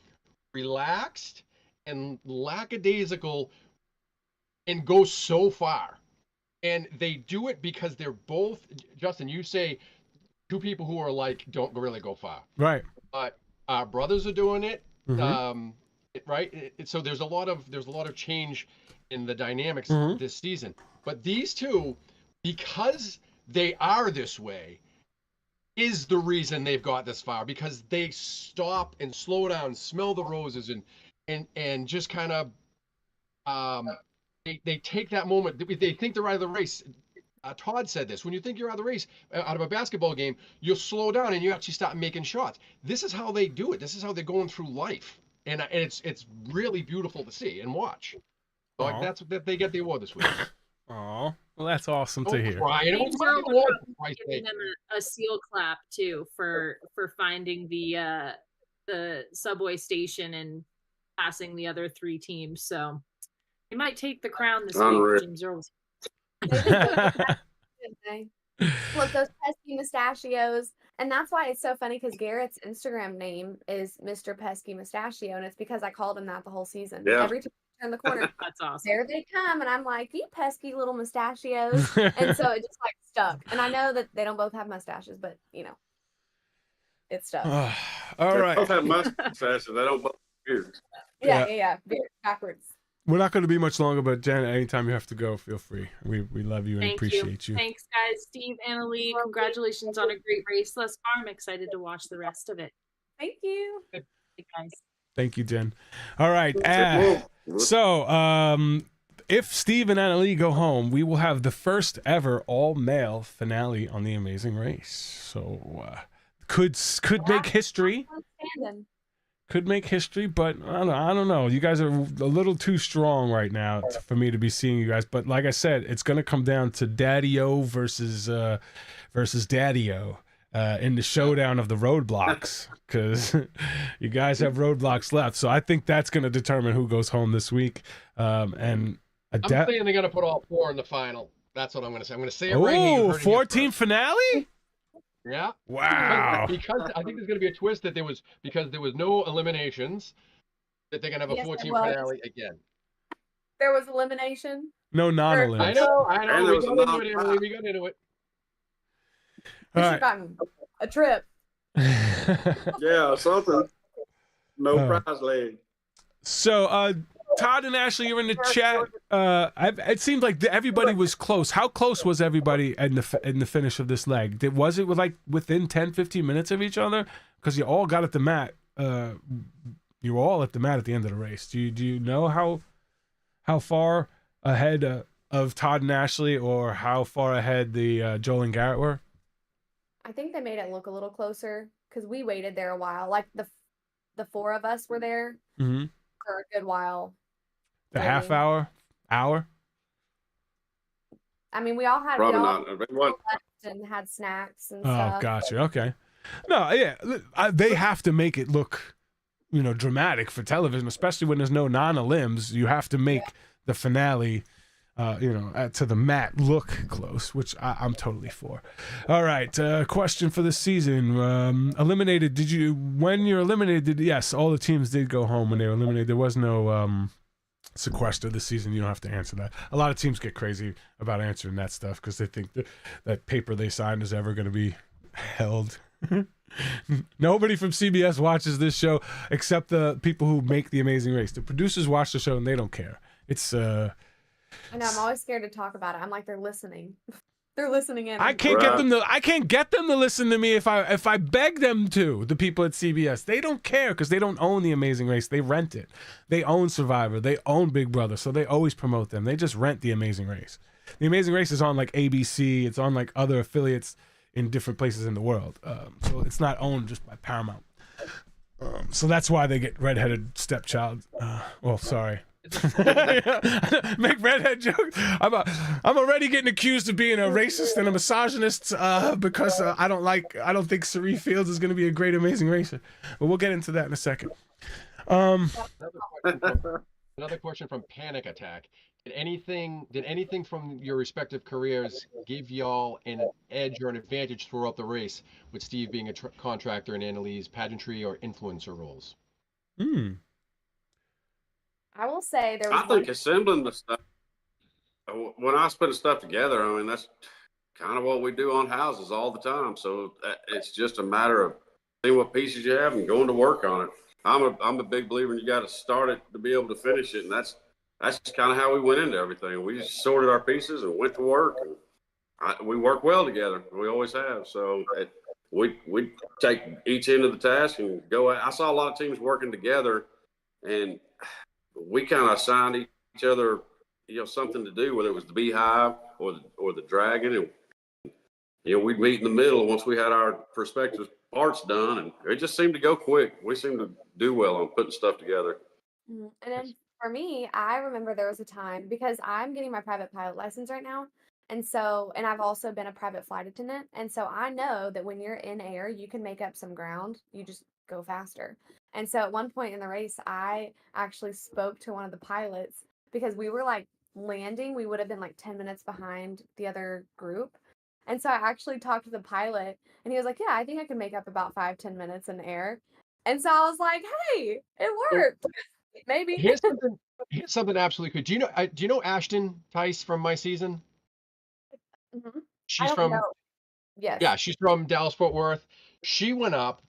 relaxed and lackadaisical and go so far. And they do it because they're both, Justin, you say two people who are like, don't really go far. Right. But our brothers are doing it. Mm-hmm. right? So there's a lot of change in the dynamics Mhm. this season. But these two, because they are this way, is the reason they've got this far, because they stop and slow down, smell the roses, and just kind of they take that moment. They think they're out of the race. Todd said this: when you think you're out of the race, out of a basketball game, you'll slow down and you actually start making shots. This is how they do it. This is how they're going through life, and it's really beautiful to see and watch. So, like, Aw. that's that they get the award this week. Oh, well, that's awesome to Don't hear. cry. It Thanks was for my award, for Christ's giving sake. them a seal clap too for finding the subway station and passing the other 3 teams. So they might take the crown this Unreal. week. James Earl. Flip those pesky mustachios. And that's why it's so funny, because Garrett's Instagram name is Mr. Pesky Mustachio, and it's because I called him that the whole season. Yeah. Every time I turn the corner, That's awesome. there they come, and I'm like, you pesky little mustachios. And so it just like stuck. And I know that they don't both have mustaches, but it stuck. All They right. both have mustaches. They don't both have beards. Yeah. Backwards. We're not going to be much longer, but Jen, anytime you have to go, feel free. We love you and Thank appreciate you. Thanks, guys. Steve, Annalie, congratulations on a great race thus far. I'm excited to watch the rest of it. Thank you. Hey, guys. Thank you, Jen. All right. Well, So, if Steve and Annalie go home, we will have the first ever all-male finale on The Amazing Race. So, could make history. Outstanding. Could make history, but I don't know. You guys are a little too strong right now for me to be seeing you guys. But like I said, it's going to come down to Daddy-O versus Daddy-O in the showdown of the roadblocks, because you guys have roadblocks left. So I think that's going to determine who goes home this week. And I'm saying they're gonna put all 4 in the final. That's what I'm gonna say. I'm gonna say it right here. You oh, heard it here 14 first. finale? Yeah. Wow. Because I think there's going to be a twist that there was no eliminations, that they're going to have a Yes, 14 there was. finale again. There was elimination. No I non-elims. know. And We there was got a into it, Emily. We got into it. We All should have gotten a trip. yeah, something. No Oh. prize leg. So, Todd and Ashley, you're in the chat. It seemed like everybody was close. How close was everybody in the finish of this leg? Was it like within 10, 15 minutes of each other? Because you all got at the mat. You were all at the mat at the end of the race. Do you know how far ahead of Todd and Ashley, or how far ahead the Joel and Garrett were? I think they made it look a little closer because we waited there a while. Like the 4 of us were there Mm-hmm. for a good while. The Really? half hour? I mean, we all Probably left not. It wasn't- and had snacks and Oh, stuff. gotcha. Okay. No, yeah, they have to make it look, dramatic for television, especially when there's no non-elims. You have to make the finale, to the mat look close, which I'm totally for. All right, question for this season: eliminated? When you're eliminated? Yes, all the teams did go home when they were eliminated. There was no sequester this season. You don't have to answer that. A lot of teams get crazy about answering that stuff because they think that paper they signed is ever going to be held. Nobody from CBS watches this show except the people who make The Amazing Race. The producers watch the show and they don't care. It's I know, I'm always scared to talk about it. I'm like, they're listening. They're listening in. I can't get them to listen to me if I beg them to. The people at CBS, they don't care because they don't own The Amazing Race. They rent it. They own Survivor. They own Big Brother, so they always promote them. They just rent The Amazing Race. The Amazing Race is on like ABC. It's on like other affiliates in different places in the world. So it's not owned just by Paramount. So that's why they get redheaded stepchild. Sorry. Make redhead jokes. I'm already getting accused of being a racist and a misogynist because I don't think Sari Fields is going to be a great Amazing Racer. But we'll get into that in a second. Another question from Panic Attack. Did anything from your respective careers give y'all an edge or an advantage throughout the race, with Steve being a contractor and Annalie's pageantry or influencer roles? I will say there was I think assembling the stuff, when I was putting stuff together, I mean, that's kind of what we do on houses all the time. So it's just a matter of seeing what pieces you have and going to work on it. I'm a big believer in you got to start it to be able to finish it, and that's kind of how we went into everything. We just sorted our pieces and went to work, and we work well together. We always have. So we take each end of the task and go. I saw a lot of teams working together, and we kind of assigned each other, something to do, whether it was the beehive or the dragon, and we'd meet in the middle once we had our perspective parts done, and it just seemed to go quick. We seemed to do well on putting stuff together. And then for me, I remember there was a time, because I'm getting my private pilot license right now. And I've also been a private flight attendant. And so I know that when you're in air, you can make up some ground. You just go faster. And so at one point in the race, I actually spoke to one of the pilots because we were like landing. We would have been like 10 minutes behind the other group. And so I actually talked to the pilot, and he was like, yeah, I think I can make up about 5-10 minutes in air. And so I was like, hey, it worked. Maybe. Here's something absolutely cool. Do you know Ashton Tice from my season? Mhm. She's I from don't know. Yes. Yeah, she's from Dallas Fort Worth. She went up,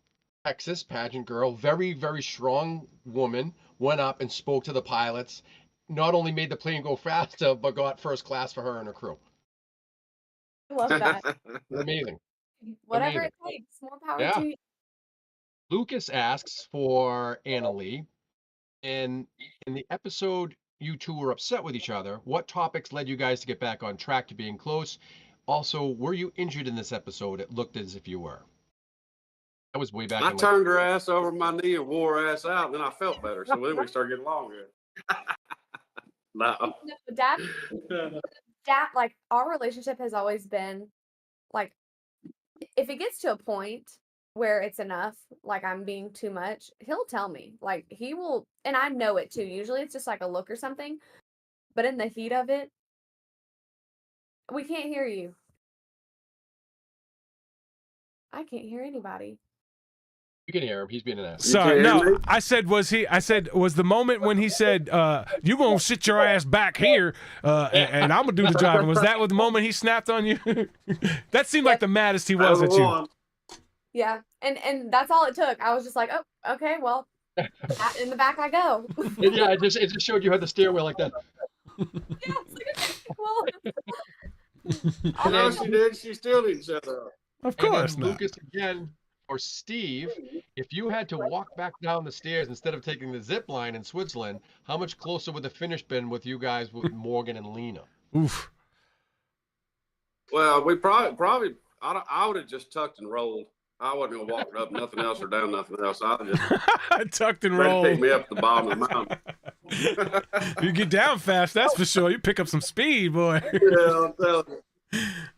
Texas pageant girl, very, very strong woman, went up and spoke to the pilots. Not only made the plane go faster, but got first class for her and her crew. I love that. Amazing. Whatever Amazing. it takes, more power Yeah. to you. Lucas asks for Anna Leigh. And in the episode you two were upset with each other, what topics led you guys to get back on track to being close? Also, were you injured in this episode? It looked as if you were. That was way back I in turned her ass over my knee and wore her ass out, and then I felt better. So then we started getting along good. No. No, Dad, like our relationship has always been like, if it gets to a point where it's enough, like I'm being too much, he'll tell me. Like he will, and I know it too. Usually it's just like a look or something, but in the heat of it, we can't hear you. I can't hear anybody. You can hear him. He's being an ass. Sorry, You can't hear no. me? I said was the moment when he said, "You gonna sit your ass back here, and I'm gonna do the driving." Was that the moment he snapped on you? That seemed like the maddest he was at you. Yeah, and that's all it took. I was just like, oh, okay, well, in the back I go. Yeah, it just showed you how the steer wheel like that. Yeah, it's like, okay, well. I know she did. She still didn't shut up. Of course And then not. Lucas again, or Steve, if you had to walk back down the stairs instead of taking the zip line in Switzerland, how much closer would the finish been with you guys with Morgan and Lena? Oof. Well, we probably I would have just tucked and rolled. I wasn't gonna walk up nothing else or down nothing else. I just Tucked and ready to rolled. pick me up at the bottom of the mountain. You get down fast, that's for sure. You pick up some speed, boy. Yeah, I'm telling you.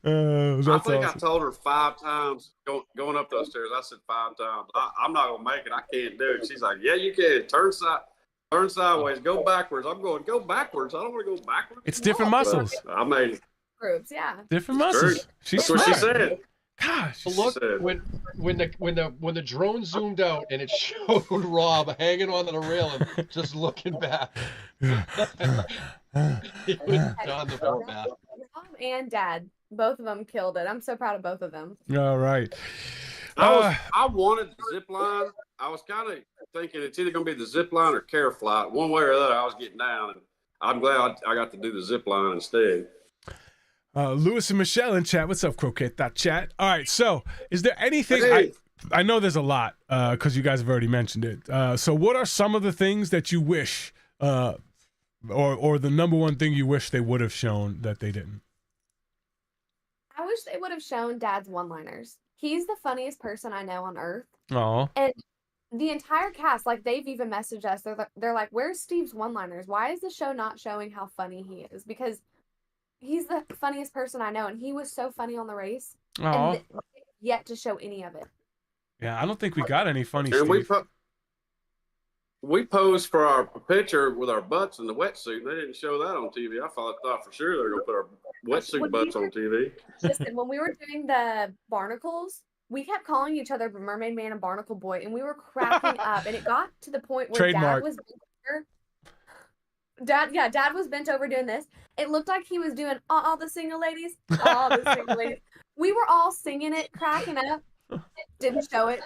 That's I think awesome. I told her 5 times going up those stairs. I said 5 times. I'm not gonna make it. I can't do it. She's like, yeah, you can. Turn sideways. Go backwards. I'm going. Go backwards. I don't want to go backwards. It's different muscles. But I made it. Groups, yeah. Different muscles. She's That's what she smart. said. Gosh. Look, said. when the drone zoomed out and it showed Rob hanging onto the railing, just looking back. He was on the floor back. Mom and Dad, both of them killed it. I'm so proud of both of them. All right. I wanted the zip line. I was kind of thinking it's either going to be the zip line or care flight. One way or the other, I was getting down, and I'm glad I got to do the zip line instead. Lewis and Michelle in chat. What's up, Croquette.chat? All right, so is there anything... Hey. I know there's a lot because you guys have already mentioned it. So what are some of the things that you wish, or the number one thing you wish they would have shown that they didn't? I wish they would have shown Dad's one-liners. He's the funniest person I know on earth. Oh, And the entire cast, like they've even messaged us. They're like, "Where's Steve's one-liners? Why is the show not showing how funny he is?" Because he's the funniest person I know, and he was so funny on the race, oh, and yet to show any of it. yeah. I don't think we got any funny And Steve. we posed for our picture with our butts in the wetsuit, and they didn't show that on TV. I thought for sure they were going to put our wetsuit butts on TV. Listen, when we were doing the barnacles, we kept calling each other Mermaid Man and Barnacle Boy, and we were cracking up. And it got to the point where Trademark. Dad was Dad was bent over doing this. It looked like he was doing all the single ladies, all the single ladies. We were all singing it, cracking up. Didn't show it.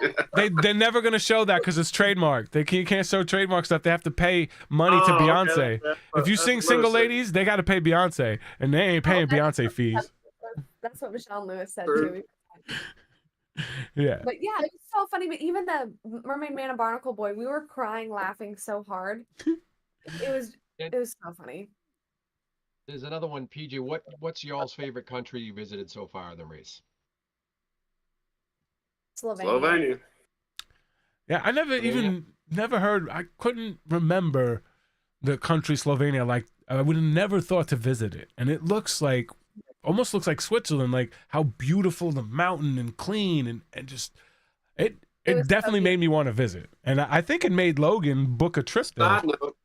They're never gonna show that because it's trademarked. You can't show trademark stuff. They have to pay money to Beyonce. Okay. If you sing "Single Ladies," they got to pay Beyonce, and they ain't paying Beyonce fees. That's what Michelle Lewis said True. too. Yeah. But yeah, it was so funny. But even the Mermaid Man and Barnacle Boy, we were crying, laughing so hard. It was so funny. There's another one, PJ. What's y'all's favorite country you visited so far in the race? Slovenia. Yeah, I never heard. I couldn't remember the country Slovenia. Like I would have never thought to visit it, and it almost looks like Switzerland. Like how beautiful the mountain and clean and just it definitely made me want to visit, and I think it made Logan book a trip there. Side note,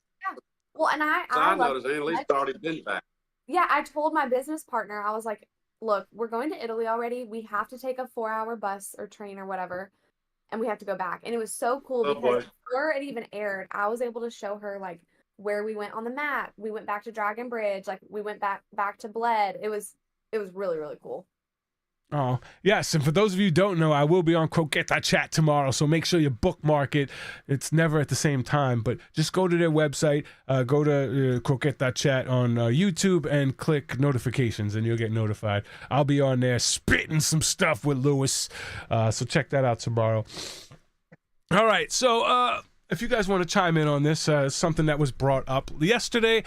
Well, and I is Annalise already been back. Yeah, I told my business partner, I was like, look, we're going to Italy already. We have to take a 4-hour bus or train or whatever, and we have to go back. And it was so cool because before it even aired, I was able to show her like where we went on the map. We went back to Dragon Bridge, like we went back to Bled. It was really, really cool. Oh, yes. And for those of you who don't know, I will be on Croqueta Chat tomorrow. So make sure you bookmark it. It's never at the same time, but just go to their website, go to Croqueta Chat on YouTube and click notifications and you'll get notified. I'll be on there spitting some stuff with Lewis. So check that out tomorrow. All right. So if you guys want to chime in on this, something that was brought up yesterday,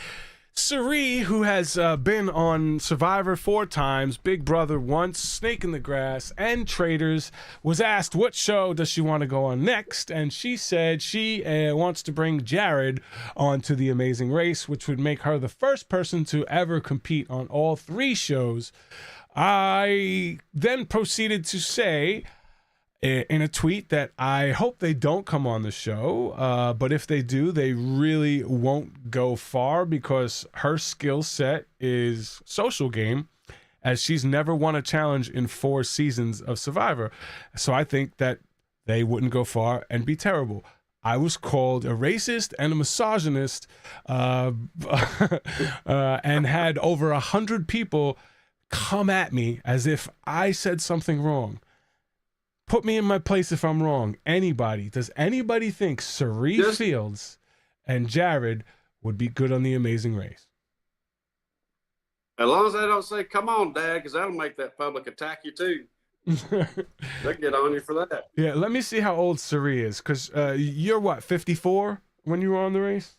Sari, who has been on Survivor 4 times, Big Brother once, Snake in the Grass, and Traitors, was asked what show does she want to go on next, and she said she wants to bring Jared onto The Amazing Race, which would make her the first person to ever compete on all 3 shows. I then proceeded to say in a tweet that I hope they don't come on the show, but if they do, they really won't go far because her skill set is social game, as she's never won a challenge in 4 seasons of Survivor. So I think that they wouldn't go far and be terrible. I was called a racist and a misogynist and had over 100 people come at me as if I said something wrong. Put me in my place if I'm wrong. Does anybody think Sari Fields and Jared would be good on The Amazing Race? As long as they don't say, come on, Dad, because that'll make that public attack you too. They'll get on you for that. Yeah, let me see how old Sari is, because you're what, 54 when you were on the race?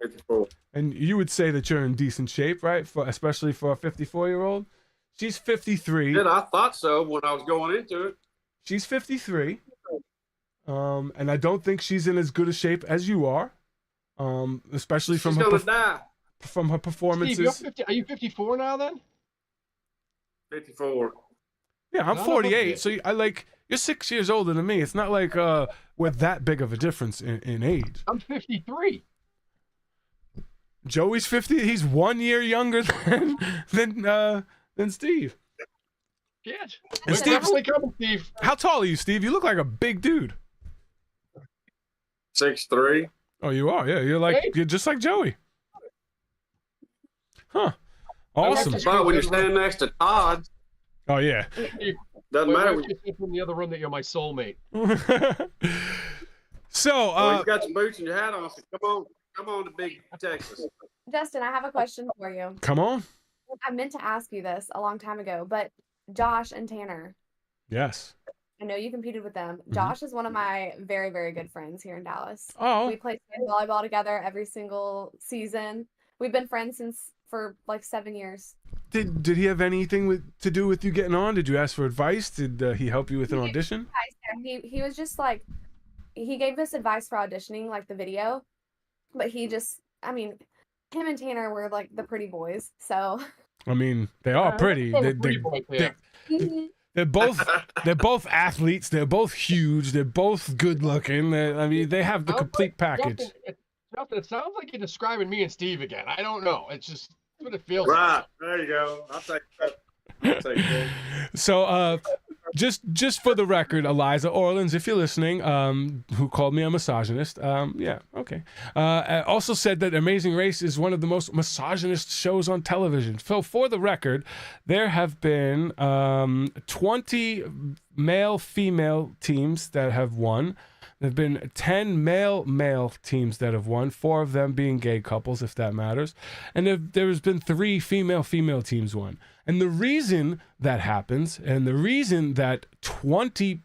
54. And you would say that you're in decent shape, right? Especially for a 54-year-old? She's 53. Yeah, I thought so when I was going into it. She's 53, and I don't think she's in as good a shape as you are, especially from her performances. Steve, you're 50, are you 54 now then? 54. Yeah, I'm 48, so you're 6 years older than me. It's not like we're that big of a difference in age. I'm 53. Joey's 50. He's 1 year younger than Steve. Shit. And We're definitely coming, Steve. How tall are you, Steve? You look like a big dude. 6'3". Oh, you are. Yeah, you're just like Joey. Huh. Awesome. But when you stand next to Todd, Oh yeah. doesn't matter. You said from the other room that you're my soulmate. So You got your boots and your hat on. So come on to Big Texas. Justin, I have a question for you. come on. I meant to ask you this a long time ago, but Josh and Tanner, Yes. I know you competed with them. Josh is one of my very, very good friends here in Dallas. Oh. We played volleyball together every single season. We've been friends for like 7 years. Did he have anything to do with you getting on? Did you ask for advice? Did he help you with an audition? He was just like, he gave us advice for auditioning, like the video, but him and Tanner were like the pretty boys. So I mean, they are pretty. They're both athletes. They're both huge. They're both good looking. They have the complete package. Justin, it sounds like you're describing me and Steve again. I don't know. It's just what it feels Right. like. There you go. I'll take that. So just for the record, Eliza Orleans, if you're listening, who called me a misogynist, yeah, okay. Also said that Amazing Race is one of the most misogynist shows on television. So for the record, there have been 20 male-female teams that have won. There have been 10 male-male teams that have won, 4 of them being gay couples, if that matters. And there's been 3 female-female teams won. And the reason that happens, and the reason that 20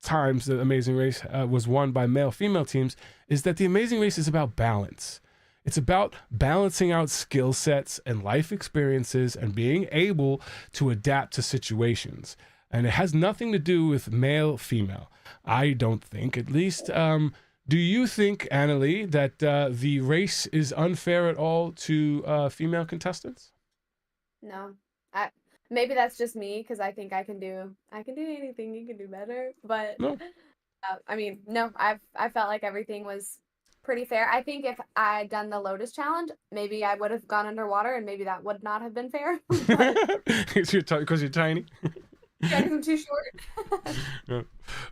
times the Amazing Race was won by male-female teams, is that the Amazing Race is about balance. It's about balancing out skill sets and life experiences and being able to adapt to situations. And it has nothing to do with male-female. I don't think, at least. Do you think, Annalie, that the race is unfair at all to female contestants? No. Maybe that's just me because I think I can do anything. You can do better. But No. I mean, no. I felt like everything was pretty fair. I think if I'd done the Lotus Challenge, maybe I would have gone underwater, and maybe that would not have been fair. Because you're tiny? Yeah, because I'm too short.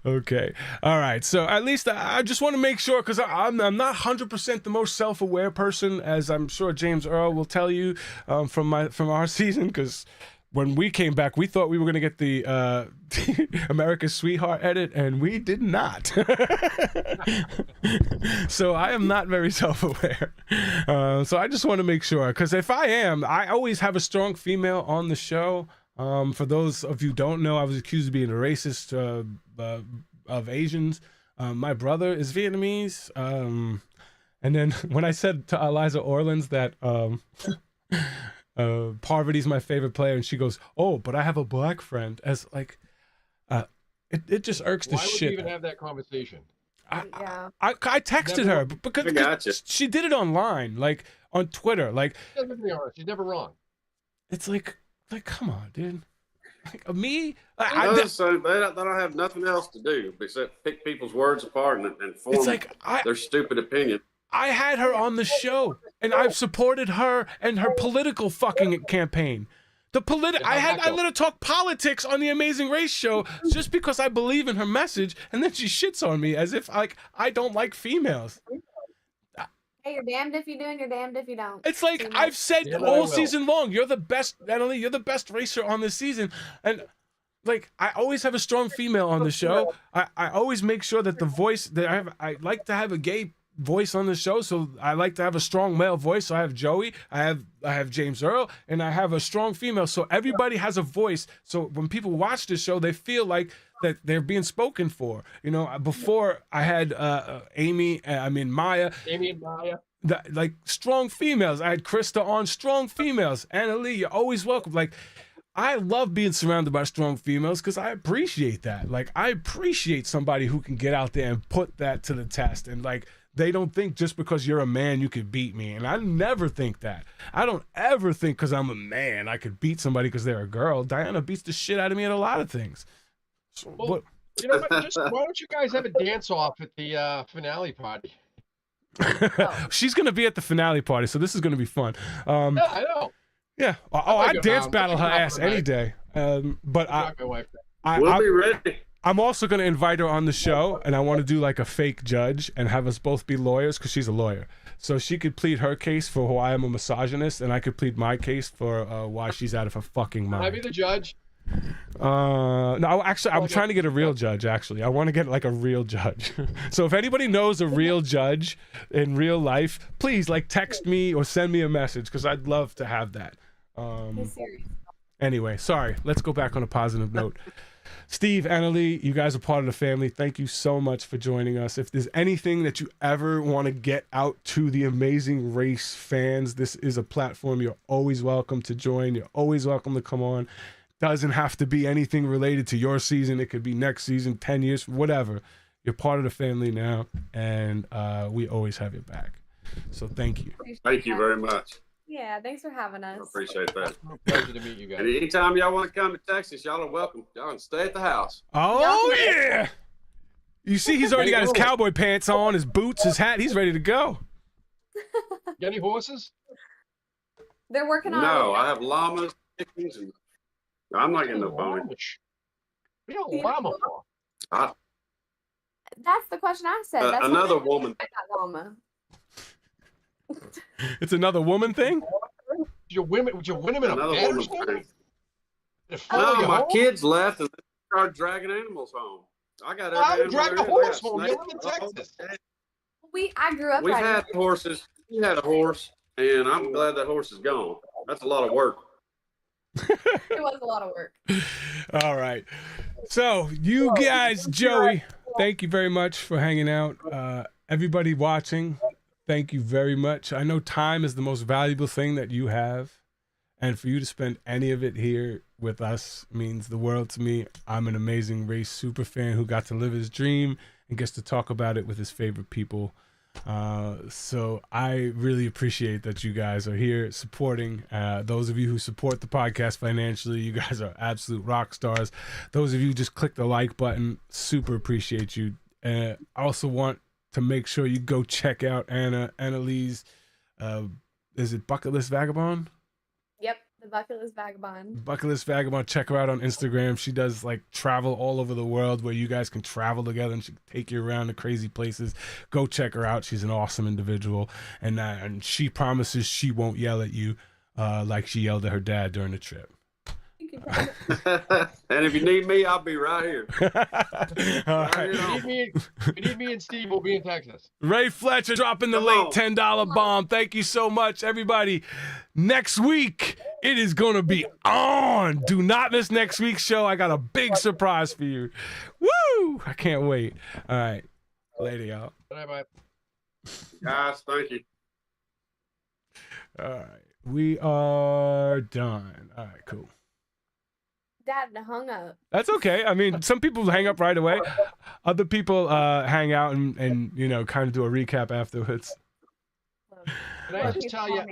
Okay. All right. So at least I just want to make sure, because I'm not 100% the most self-aware person, as I'm sure James Earl will tell you from our season, because when we came back, we thought we were going to get the America's Sweetheart edit, and we did not. So I am not very self-aware. So I just want to make sure, because if I am, I always have a strong female on the show. For those of you who don't know, I was accused of being a racist of Asians. My brother is Vietnamese. And then when I said to Eliza Orleans that Parvati's my favorite player, and she goes, "Oh, but I have a black friend," as like, it just irks the Why would shit. you even have that conversation? Yeah. I texted her because she did it online, like on Twitter. Like, She's never wrong. it's like come on, dude. Like, me? So they don't have nothing else to do except pick people's words apart and form It's like their stupid opinion. I had her on the show, and I've supported her and her political fucking campaign. I let her talk politics on the Amazing Race show just because I believe in her message, and then she shits on me as if like I don't like females. Hey, you're damned if you do and you're damned if you don't. It's like I've said all season long, you're the best, Natalie, you're the best racer on this season. And like I always have a strong female on the show. I always make sure that the voice that I like to have a gay voice on the show, so I like to have a strong male voice. So I have Joey, I have James Earl, and I have a strong female. So everybody has a voice. So when people watch the show, they feel like that they're being spoken for. You know, before I had Maya. Amy and Maya. Like strong females. I had Krista on, strong females. Annalie, you're always welcome. Like, I love being surrounded by strong females because I appreciate that. Like, I appreciate somebody who can get out there and put that to the test. And like, they don't think just because you're a man you could beat me. And I never think that. I don't ever think because I'm a man I could beat somebody because they're a girl. Diana beats the shit out of me at a lot of things. So, well, you know what? Why don't you guys have a dance off at the finale party? She's gonna be at the finale party, so this is gonna be fun. Yeah, I know. Yeah. I'd dance battle her ass any day. But We'll be ready. I'm also gonna invite her on the show, and I want to do like a fake judge and have us both be lawyers because she's a lawyer. So she could plead her case for why I'm a misogynist, and I could plead my case for why she's out of her fucking mind. Can I be the judge? No, actually, I'm trying to get a real judge. Actually, I want to get like a real judge. So if anybody knows a real judge in real life, please like text me or send me a message because I'd love to have that. Anyway, sorry. Let's go back on a positive note. Steve, Annalie, you guys are part of the family. Thank you so much for joining us. If there's anything that you ever want to get out to the Amazing Race fans, this is a platform you're always welcome to join. You're always welcome to come on. Doesn't have to be anything related to your season. It could be next season, 10 years, whatever. You're part of the family now, and we always have your back. So thank you. Thank you very much. Yeah, thanks for having us. I appreciate that. Pleasure to meet you guys. And anytime y'all want to come to Texas, y'all are welcome. Y'all can stay at the house. Oh, yeah. You see, he's already got his cowboy pants on, his boots, his hat. He's ready to go. Got any horses? They're working on it. No, I have llamas, chickens, and I'm not getting no pony. What are you a llama for? I, That's the question I said. That's another what woman. I got llama. It's another woman thing? Your women in a Another bed or woman's something? thing. They follow No, you my home? kids left and started dragging animals home. I got I every would drag a animal. horse home. You Snake. live in Texas. I grew up We've riding. had horses. We had a horse, and I'm glad that horse is gone. That's a lot of work. It was a lot of work. All right. So you guys, Joey, thank you very much for hanging out. Everybody watching, thank you very much. I know time is the most valuable thing that you have. And for you to spend any of it here with us means the world to me. I'm an amazing race super fan who got to live his dream and gets to talk about it with his favorite people. So I really appreciate that you guys are here supporting. Those of you who support the podcast financially, you guys are absolute rock stars. Those of you who just click the like button, super appreciate you. I also want to make sure you go check out Lee's, is it Bucket List Vagabond? Yep, the Bucket List Vagabond. Bucket List Vagabond. Check her out on Instagram. She does like travel all over the world where you guys can travel together and she can take you around to crazy places. Go check her out. She's an awesome individual. And she promises she won't yell at you like she yelled at her dad during the trip. And if you need me, I'll be right here. All right. If you need me and Steve, we'll be in Texas. Ray Fletcher dropping the late $10 bomb. Thank you so much, everybody. Next week, it is going to be on. Do not miss next week's show. I got a big surprise for you. Woo! I can't wait. All right. Later, y'all. Bye-bye. Guys, thank you. All right. We are done. All right, cool. Dad hung up. That's okay. I mean, some people hang up right away. Other people hang out and you know, kind of do a recap afterwards. Can I just tell you,